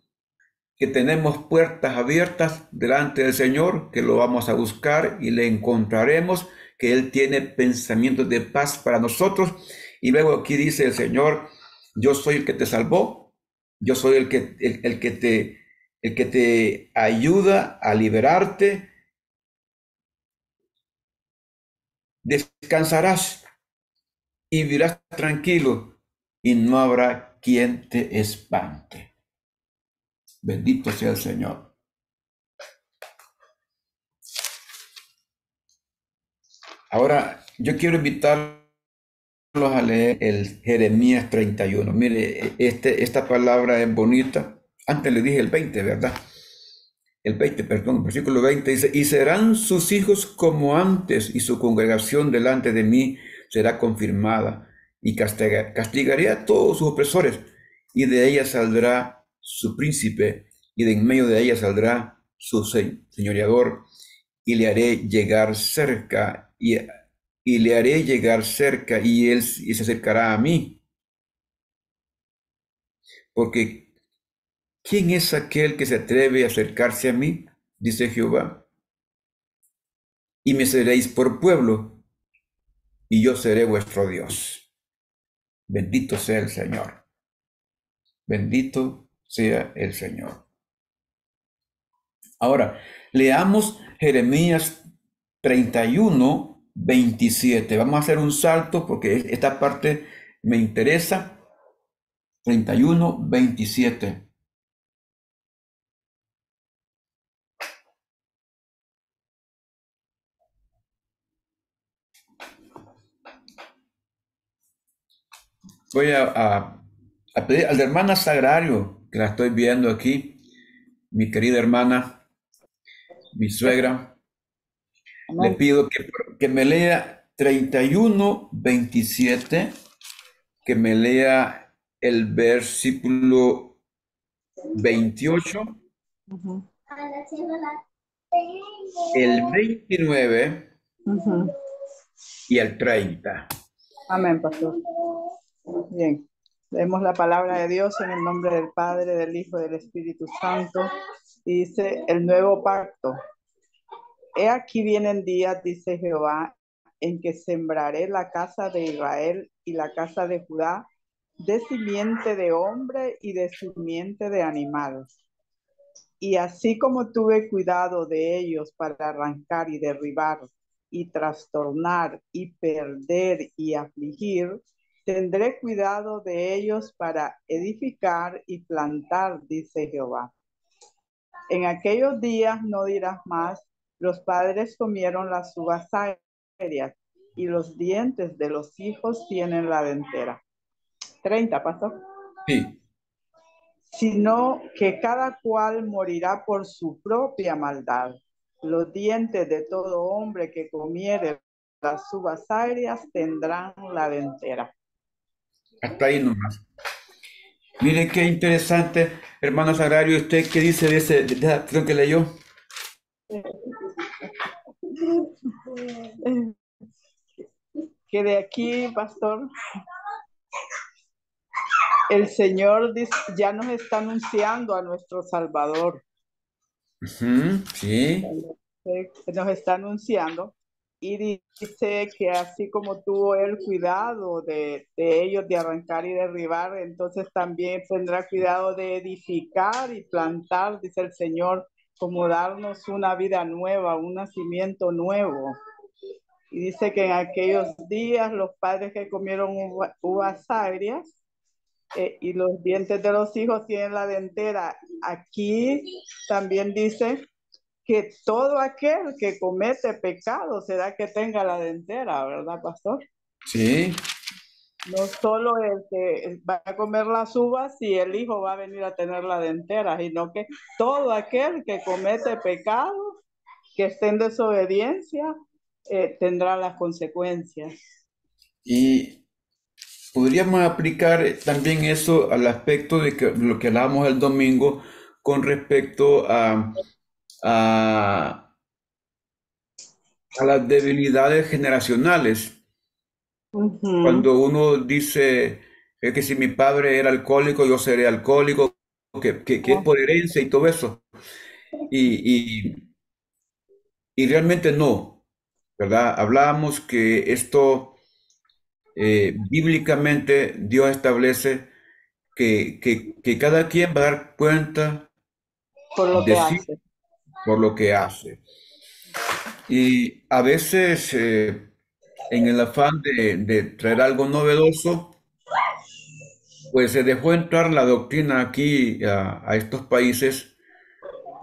que tenemos puertas abiertas delante del Señor, que lo vamos a buscar y le encontraremos, que Él tiene pensamientos de paz para nosotros. Y luego aquí dice el Señor, yo soy el que te salvó, yo soy el que te ayuda a liberarte. Descansarás y vivirás tranquilo, y no habrá quien te espante. Bendito sea el Señor. Ahora, yo quiero invitarlos a leer el Jeremías 31. Mire, esta palabra es bonita. Antes le dije el 20, ¿verdad? El versículo 20 dice, y serán sus hijos como antes, y su congregación delante de mí será confirmada, y castigaré a todos sus opresores, y de ella saldrá su príncipe, y de en medio de ella saldrá su señoreador, y le haré llegar cerca, y le haré llegar cerca, y él se acercará a mí. Porque ¿quién es aquel que se atreve a acercarse a mí? Dice Jehová. Y me seréis por pueblo, y yo seré vuestro Dios. Bendito sea el Señor. Bendito sea el Señor. Ahora, leamos Jeremías 31, 27. Vamos a hacer un salto porque esta parte me interesa. 31, 27. Voy a pedir a la hermana Sagrario, que la estoy viendo aquí, mi querida hermana, mi suegra. Le pido que me lea 31, 27, que me lea el versículo 28, el 29 y el 30. Amén, pastor. Bien. Leemos la palabra de Dios en el nombre del Padre, del Hijo y del Espíritu Santo. Dice el nuevo pacto. He aquí vienen días, dice Jehová, en que sembraré la casa de Israel y la casa de Judá de simiente de hombre y de simiente de animal. Y así como tuve cuidado de ellos para arrancar y derribar y trastornar y perder y afligir, tendré cuidado de ellos para edificar y plantar, dice Jehová. En aquellos días no dirás más, los padres comieron las uvas agrias y los dientes de los hijos tienen la dentera. 30, pastor. Sí. Sino que cada cual morirá por su propia maldad. Los dientes de todo hombre que comiere las uvas agrias tendrán la dentera. Hasta ahí nomás. Mire qué interesante, hermano Sagrario, ¿usted qué dice de esa acción que leyó? Que de aquí, pastor, el Señor ya nos está anunciando a nuestro Salvador. Sí. Nos está anunciando y dice que así como tuvo el cuidado de ellos de arrancar y derribar, entonces también tendrá cuidado de edificar y plantar, dice el Señor, como darnos una vida nueva, un nacimiento nuevo. Y dice que en aquellos días los padres que comieron uvas agrias y los dientes de los hijos tienen la dentera. Aquí también dice que todo aquel que comete pecado será que tenga la dentera, ¿verdad, pastor? Sí. No solo el que va a comer las uvas y el hijo va a venir a tener la dentera, sino que todo aquel que comete pecado, que esté en desobediencia, tendrá las consecuencias. Y podríamos aplicar también eso al aspecto de que, lo que hablábamos el domingo con respecto a las debilidades generacionales. Cuando uno dice que si mi padre era alcohólico, yo seré alcohólico, que es por herencia y todo eso. Y realmente no, ¿verdad? Hablábamos que esto bíblicamente Dios establece que cada quien va a dar cuenta por lo de que sí hace. por lo que hace. Y a veces, en el afán de traer algo novedoso, pues se dejó entrar la doctrina aquí a estos países,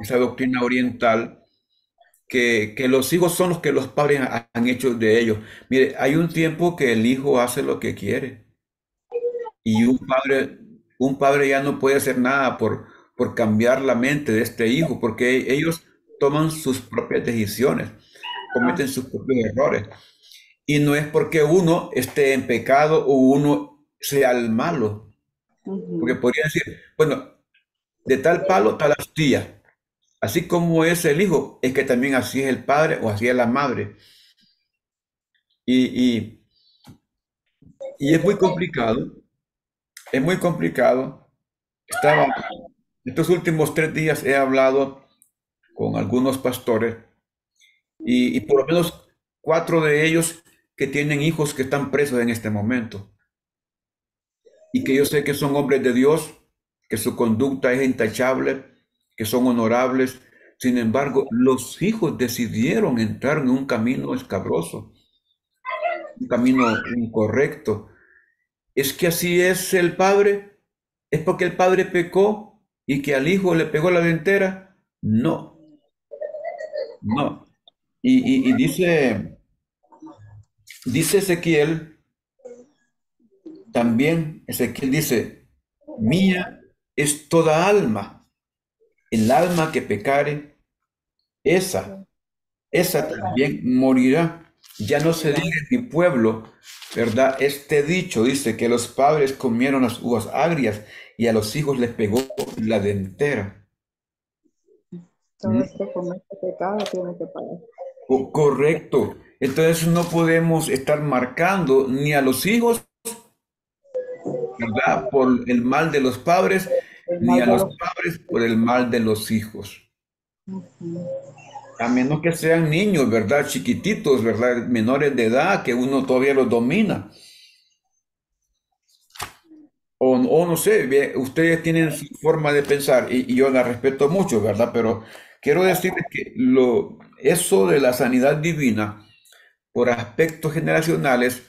esa doctrina oriental, que los hijos son los que los padres han hecho de ellos. Mire, hay un tiempo que el hijo hace lo que quiere y un padre ya no puede hacer nada por cambiar la mente de este hijo, porque ellos toman sus propias decisiones, cometen sus propios errores. Y no es porque uno esté en pecado o uno sea el malo, porque podría decir, bueno, de tal palo, tal astilla. Así como es el hijo, es que también así es el padre o así es la madre. Y, y es muy complicado, es muy complicado. Estos últimos 3 días he hablado con algunos pastores y por lo menos 4 de ellos que tienen hijos que están presos en este momento y que yo sé que son hombres de Dios, que su conducta es intachable, que son honorables. Sin embargo, los hijos decidieron entrar en un camino escabroso, un camino incorrecto. ¿Es que así es el padre? ¿Es porque el padre pecó y que al hijo le pegó la dentera? No, no. Y dice Ezequiel, también Ezequiel dice, mía es toda alma, el alma que pecare, esa también morirá. Ya no se diga en mi pueblo, ¿verdad? Este dicho dice que los padres comieron las uvas agrias y a los hijos les pegó la dentera. Todo este comete pecado tiene que pagar. Correcto. Entonces no podemos estar marcando ni a los hijos, ¿verdad?, por el mal de los padres, El ni a mal de los los- padres por el mal de los hijos. Ujú. A menos que sean niños, ¿verdad? Chiquititos, ¿verdad? Menores de edad, que uno todavía los domina. O no sé, ustedes tienen su forma de pensar y yo la respeto mucho, ¿verdad? Pero quiero decirles que eso de la sanidad divina por aspectos generacionales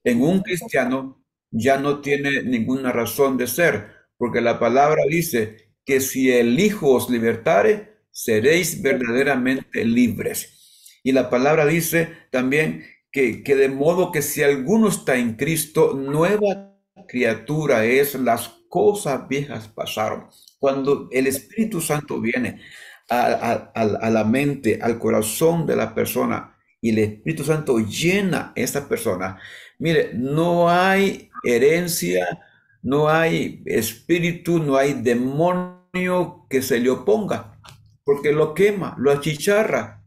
en un cristiano ya no tiene ninguna razón de ser, porque la palabra dice que si el Hijo os libertare, seréis verdaderamente libres. Y la palabra dice también que de modo que si alguno está en Cristo, nueva criatura es, las cosas viejas pasaron. Cuando el Espíritu Santo viene a la mente, al corazón de la persona, y el Espíritu Santo llena a esa persona, mire, no hay herencia, no hay espíritu, no hay demonio que se le oponga, porque lo quema, lo achicharra,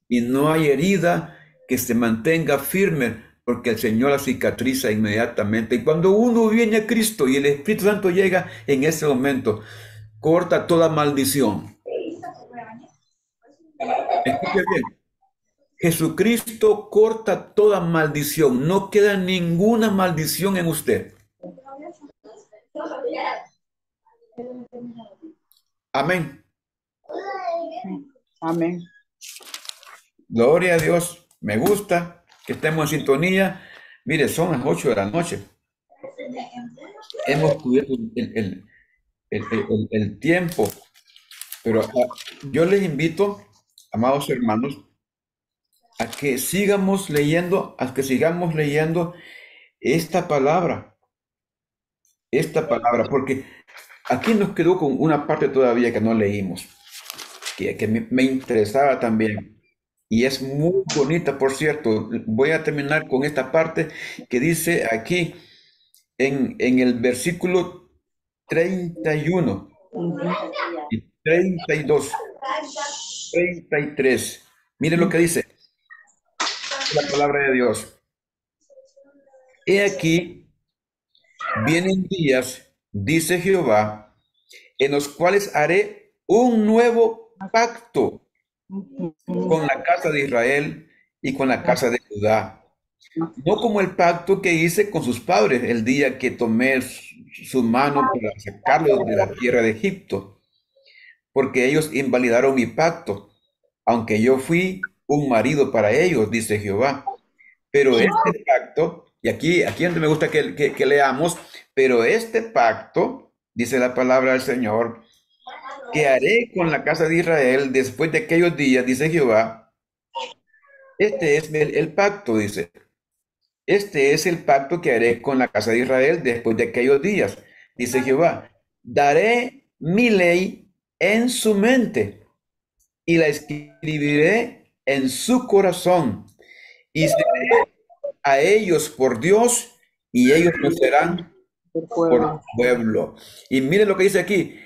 y no hay herida que se mantenga firme, porque el Señor la cicatriza inmediatamente. Y cuando uno viene a Cristo y el Espíritu Santo llega en ese momento, corta toda maldición. Escuche bien. Jesucristo corta toda maldición. No queda ninguna maldición en usted. Amén. Amén. Gloria a Dios. Me gusta que estemos en sintonía. Mire, son las 8 de la noche. Hemos cubierto el tiempo. Pero yo les invito, amados hermanos, a que sigamos leyendo esta palabra, porque aquí nos quedó con una parte todavía que no leímos, que me interesaba también. Y es muy bonita, por cierto. Voy a terminar con esta parte que dice aquí en el versículo 31 Ujú. y 32, 33. Miren lo que dice la palabra de Dios. He aquí, vienen días, dice Jehová, en los cuales haré un nuevo pacto Ujú. con la casa de Israel y con la casa de Judá. No como el pacto que hice con sus padres el día que tomé su mano para sacarlos de la tierra de Egipto, porque ellos invalidaron mi pacto, aunque yo fui un marido para ellos, dice Jehová. Pero este pacto, y aquí es donde me gusta que leamos, pero este pacto, dice la palabra del Señor, que haré con la casa de Israel después de aquellos días, dice Jehová. Este es el pacto, dice. Este es el pacto que haré con la casa de Israel después de aquellos días, dice Jehová. Daré mi ley en su mente y la escribiré en su corazón y seré a ellos por Dios y ellos no serán El por pueblo. pueblo. Y mire lo que dice aquí.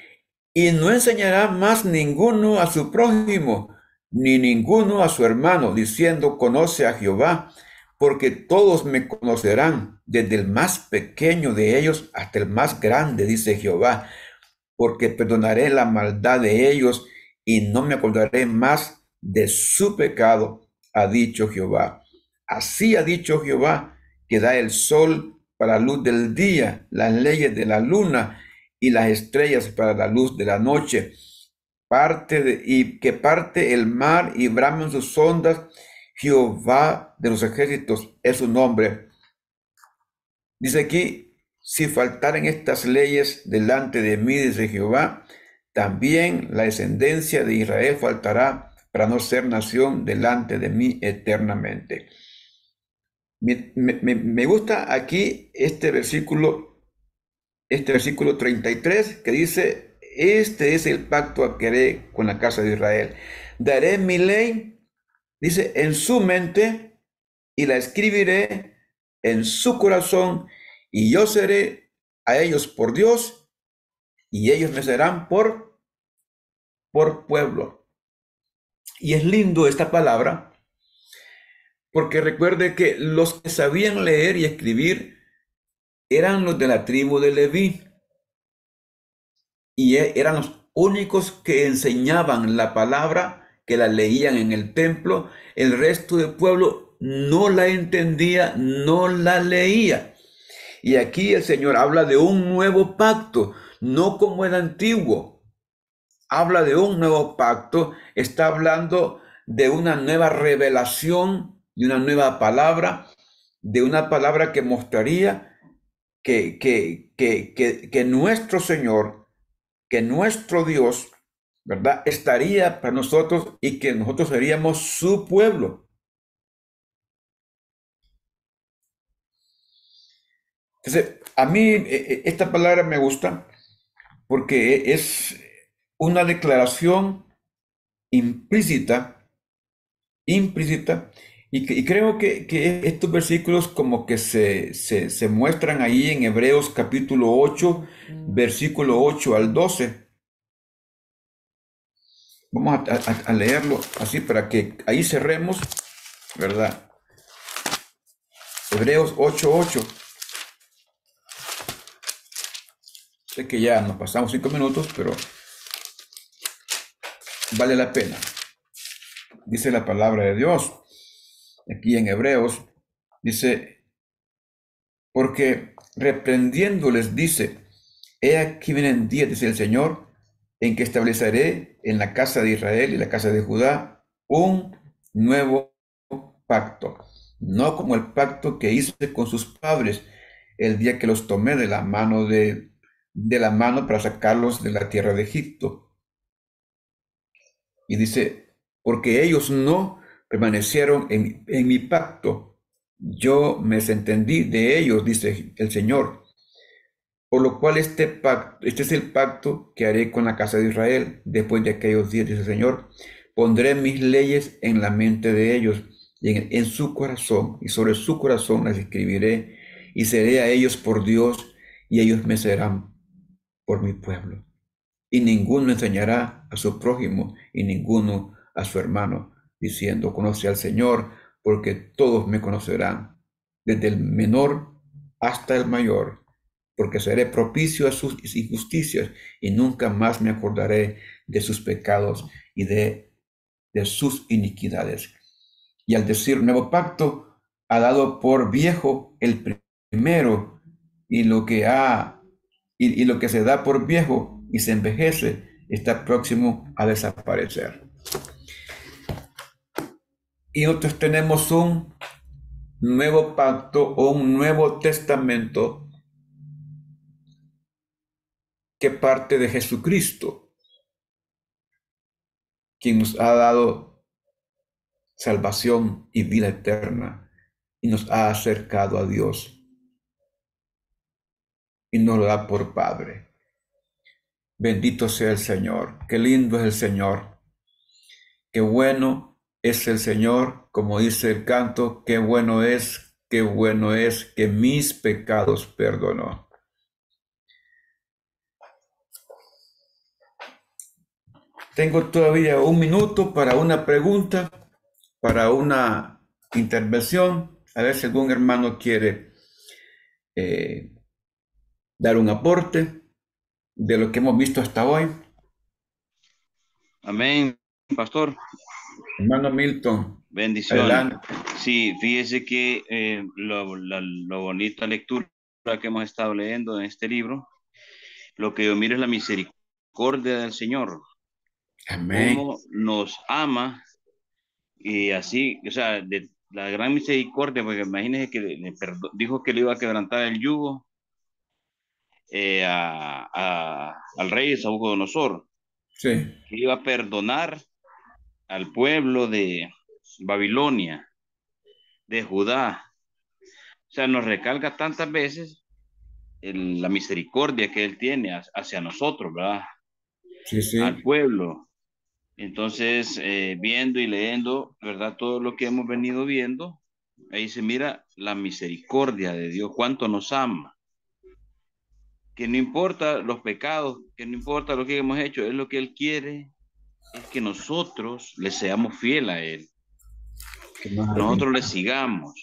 Y no enseñará más ninguno a su prójimo, ni ninguno a su hermano, diciendo, conoce a Jehová, porque todos me conocerán, desde el más pequeño de ellos hasta el más grande, dice Jehová, porque perdonaré la maldad de ellos y no me acordaré más de su pecado, ha dicho Jehová. Así ha dicho Jehová, que da el sol para la luz del día, las leyes de la luna y las estrellas para la luz de la noche, y que parte el mar y bramen sus ondas. Jehová de los ejércitos es su nombre. Dice aquí, si faltaren estas leyes delante de mí, dice Jehová, también la descendencia de Israel faltará para no ser nación delante de mí eternamente. Me gusta aquí este versículo 33, que dice, este es el pacto que haré con la casa de Israel. Daré mi ley, dice, en su mente y la escribiré en su corazón, y yo seré a ellos por Dios y ellos me serán por pueblo. Y es lindo esta palabra Porque recuerde que los que sabían leer y escribir eran los de la tribu de Leví. Y eran los únicos que enseñaban la palabra, que la leían en el templo. El resto del pueblo no la entendía, no la leía. Y aquí el Señor habla de un nuevo pacto, no como el antiguo. Habla de un nuevo pacto, está hablando de una nueva revelación, de una nueva palabra, de una palabra que mostraría que nuestro Señor, que nuestro Dios, ¿verdad?, estaría para nosotros y que nosotros seríamos su pueblo. Entonces, a mí esta palabra me gusta porque es una declaración implícita, y creo que estos versículos como que se muestran ahí en Hebreos capítulo 8, versículo 8 al 12. Vamos a leerlo así para que ahí cerremos, ¿verdad? Hebreos 8:8. Sé que ya nos pasamos 5 minutos, pero vale la pena. Dice la palabra de Dios aquí en Hebreos, dice, porque reprendiéndoles dice, he aquí vienen días, dice el Señor, en que estableceré en la casa de Israel y la casa de Judá un nuevo pacto, no como el pacto que hice con sus padres el día que los tomé de la mano para sacarlos de la tierra de Egipto. Y dice, porque ellos no permanecieron en mi pacto, yo me desentendí de ellos, dice el Señor. Por lo cual este es el pacto que haré con la casa de Israel después de aquellos días, dice el Señor. Pondré mis leyes en la mente de ellos y en su corazón, y sobre su corazón las escribiré, y seré a ellos por Dios, y ellos me serán por mi pueblo. Y ninguno enseñará a su prójimo, y ninguno a su hermano, diciendo, conoce al Señor, porque todos me conocerán, desde el menor hasta el mayor, porque seré propicio a sus injusticias, y nunca más me acordaré de sus pecados y de sus iniquidades. Y al decir nuevo pacto, ha dado por viejo el primero, y lo que se da por viejo y se envejece está próximo a desaparecer. Y nosotros tenemos un nuevo pacto o un nuevo testamento que parte de Jesucristo, quien nos ha dado salvación y vida eterna y nos ha acercado a Dios y nos lo da por Padre. Bendito sea el Señor. Qué lindo es el Señor. Qué bueno es el Señor, como dice el canto, qué bueno es que mis pecados perdonó. Tengo todavía 1 minuto para una pregunta, para una intervención. A ver si algún hermano quiere dar un aporte de lo que hemos visto hasta hoy. Amén, pastor. Hermano Milton. Bendiciones. Adelante. Sí, fíjese que lo bonita lectura que hemos estado leyendo en este libro, lo que yo miro es la misericordia del Señor. Amén. Cómo nos ama y así, o sea, de la gran misericordia, porque imagínese que dijo que le iba a quebrantar el yugo al rey Nabucodonosor, Sí. que iba a perdonar al pueblo de Babilonia, de Judá. O sea, nos recalca tantas veces la misericordia que él tiene hacia nosotros, ¿verdad? Sí, sí. Al pueblo. Entonces, viendo y leyendo, ¿verdad? Todo lo que hemos venido viendo, ahí se mira la misericordia de Dios, cuánto nos ama. Que no importa los pecados, que no importa lo que hemos hecho, es lo que Él quiere, es que nosotros le seamos fieles a Él. Que nos nosotros le arrinconamos. sigamos,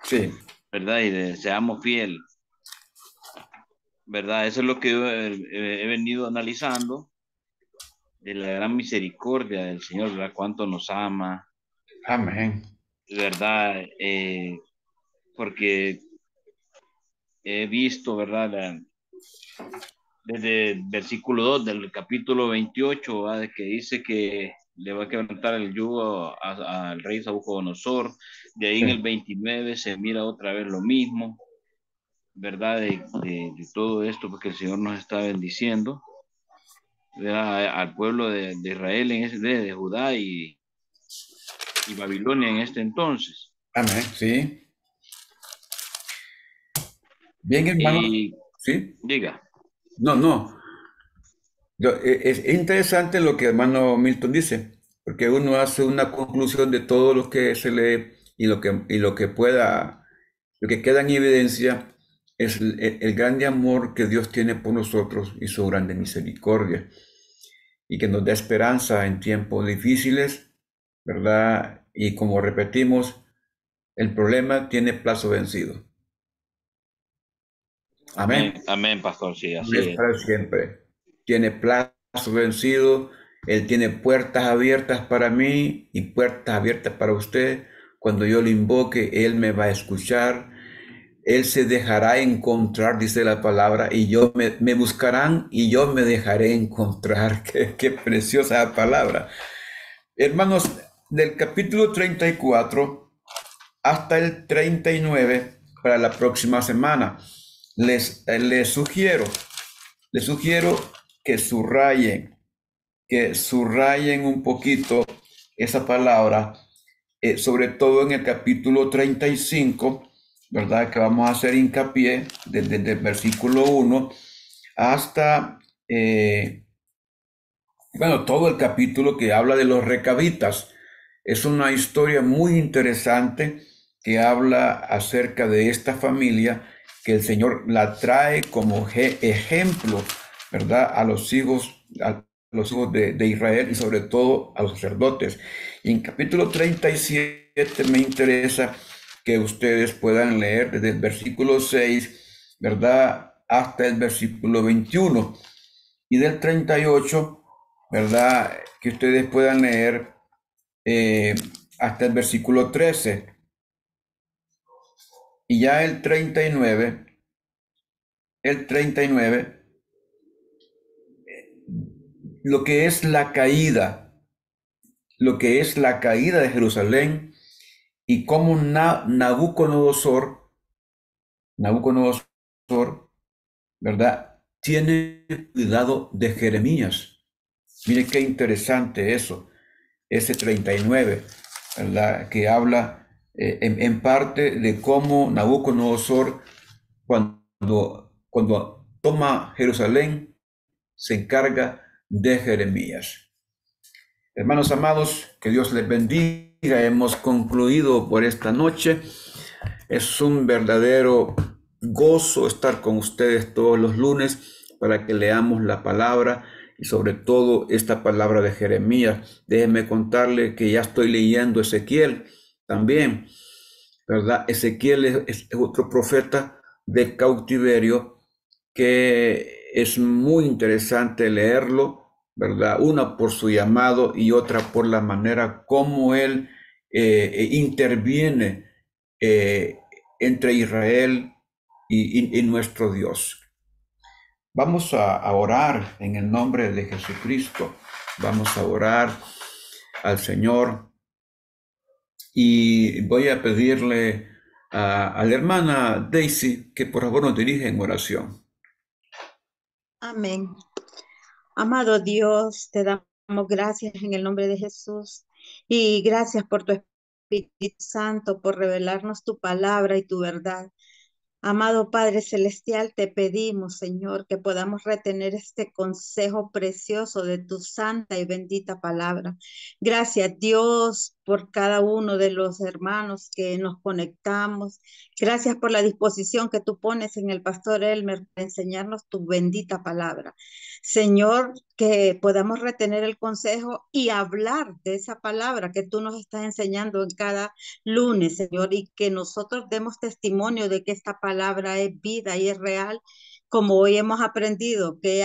Sí, ¿verdad? Y le seamos fiel, ¿verdad? Eso es lo que yo he venido analizando de la gran misericordia del Señor, ¿verdad? Cuánto nos ama, amén. ¿verdad? Porque he visto, ¿verdad? Desde el versículo 2 del capítulo 28, ¿verdad? Que dice que le va a quebrantar el yugo al rey Nabucodonosor. De ahí en el Sí, 29 se mira otra vez lo mismo, ¿verdad? De todo esto, porque el Señor nos está bendiciendo, ¿verdad? Al pueblo de Israel, de Judá y Babilonia en este entonces. amén, sí. Bien, hermanos, Y sí. diga, No, no. Es interesante lo que hermano Milton dice, porque uno hace una conclusión de todo lo que se lee y lo que pueda, lo que queda en evidencia es el grande amor que Dios tiene por nosotros y su grande misericordia, y que nos da esperanza en tiempos difíciles, ¿verdad? Y como repetimos, el problema tiene plazo vencido. amén, Amén. amén, pastor, sí, No así es es. para siempre. Tiene plazo vencido. Él tiene puertas abiertas para mí y puertas abiertas para usted. Cuando yo le invoque, Él me va a escuchar. Él se dejará encontrar, dice la palabra, y me buscarán y yo me dejaré encontrar. Qué preciosa palabra. Hermanos, del capítulo 34 hasta el 39 para la próxima semana, les sugiero que subrayen un poquito esa palabra, sobre todo en el capítulo 35, ¿verdad? Que vamos a hacer hincapié desde el versículo 1 hasta, bueno, todo el capítulo que habla de los recabitas. Es una historia muy interesante que habla acerca de esta familia que el Señor la trae como ejemplo, ¿verdad? A los hijos de Israel y sobre todo a los sacerdotes. Y en capítulo 37 me interesa que ustedes puedan leer desde el versículo 6, ¿verdad? Hasta el versículo 21. Y del 38, ¿verdad? Que ustedes puedan leer eh, hasta el versículo 13. Y ya el 39, lo que es la caída, lo que es la caída de Jerusalén y cómo Nabucodonosor, ¿verdad? Tiene cuidado de Jeremías. Mire qué interesante eso, ese 39, ¿verdad? Que habla en parte de cómo Nabucodonosor, cuando toma Jerusalén, se encarga de Jeremías. Hermanos amados, que Dios les bendiga. Hemos concluido por esta noche. Es un verdadero gozo estar con ustedes todos los lunes para que leamos la palabra y sobre todo esta palabra de Jeremías. Déjenme contarle que ya estoy leyendo Ezequiel también, ¿verdad? Ezequiel es otro profeta de cautiverio que es muy interesante leerlo, ¿verdad? Una por su llamado y otra por la manera como él interviene eh, entre Israel y nuestro Dios. Vamos a orar en el nombre de Jesucristo. Vamos a orar al Señor y voy a pedirle a la hermana Daisy que por favor nos dirija en oración. Amén. Amado Dios, te damos gracias en el nombre de Jesús y gracias por tu Espíritu Santo, por revelarnos tu palabra y tu verdad. Amado Padre Celestial, te pedimos, Señor, que podamos retener este consejo precioso de tu santa y bendita palabra. Gracias, Dios, por cada uno de los hermanos que nos conectamos. Gracias por la disposición que tú pones en el pastor Elmer para enseñarnos tu bendita palabra. Señor, que podamos retener el consejo y hablar de esa palabra que tú nos estás enseñando en cada lunes, Señor, y que nosotros demos testimonio de que esta palabra es vida y es real, como hoy hemos aprendido, que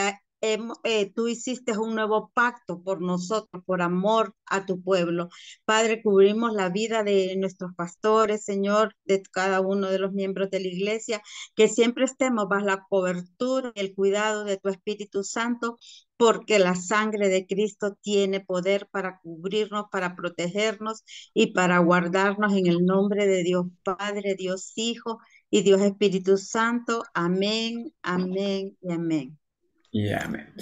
tú hiciste un nuevo pacto por nosotros, por amor a tu pueblo. Padre, cubrimos la vida de nuestros pastores, Señor, de cada uno de los miembros de la iglesia, que siempre estemos bajo la cobertura y el cuidado de tu Espíritu Santo, porque la sangre de Cristo tiene poder para cubrirnos, para protegernos y para guardarnos en el nombre de Dios Padre, Dios Hijo y Dios Espíritu Santo. Amén, amén y amén. Y amén.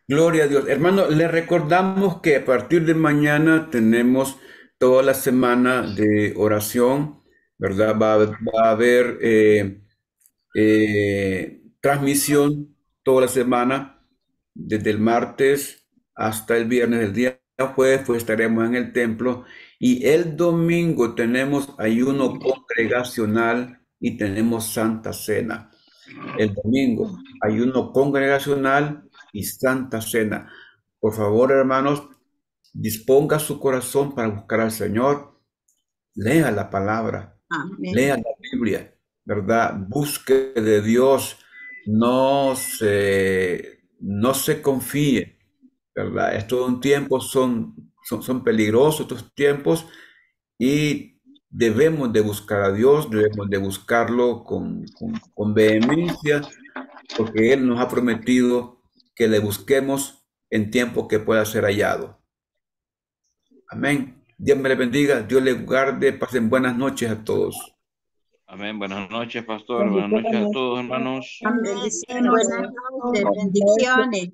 Gloria a Dios. Hermano, le recordamos que a partir de mañana tenemos toda la semana de oración, ¿verdad? Va a haber transmisión toda la semana, desde el martes hasta el viernes. El día jueves pues estaremos en el templo, y el domingo tenemos ayuno congregacional y tenemos Santa Cena. El domingo, ayuno congregacional y Santa Cena. Por favor, hermanos, disponga su corazón para buscar al Señor. Lea la palabra, Amén. lea la Biblia, ¿verdad? Busque de Dios, no se confíe, ¿verdad? Estos tiempos son peligrosos, estos tiempos, y debemos de buscar a Dios, debemos de buscarlo con vehemencia, porque Él nos ha prometido que le busquemos en tiempo que pueda ser hallado. Amén. Dios me le bendiga, Dios le guarde, pasen buenas noches a todos. Amén. Buenas noches, pastor. Buenas noches a todos, hermanos. Bendiciones, buenas noches, bendiciones.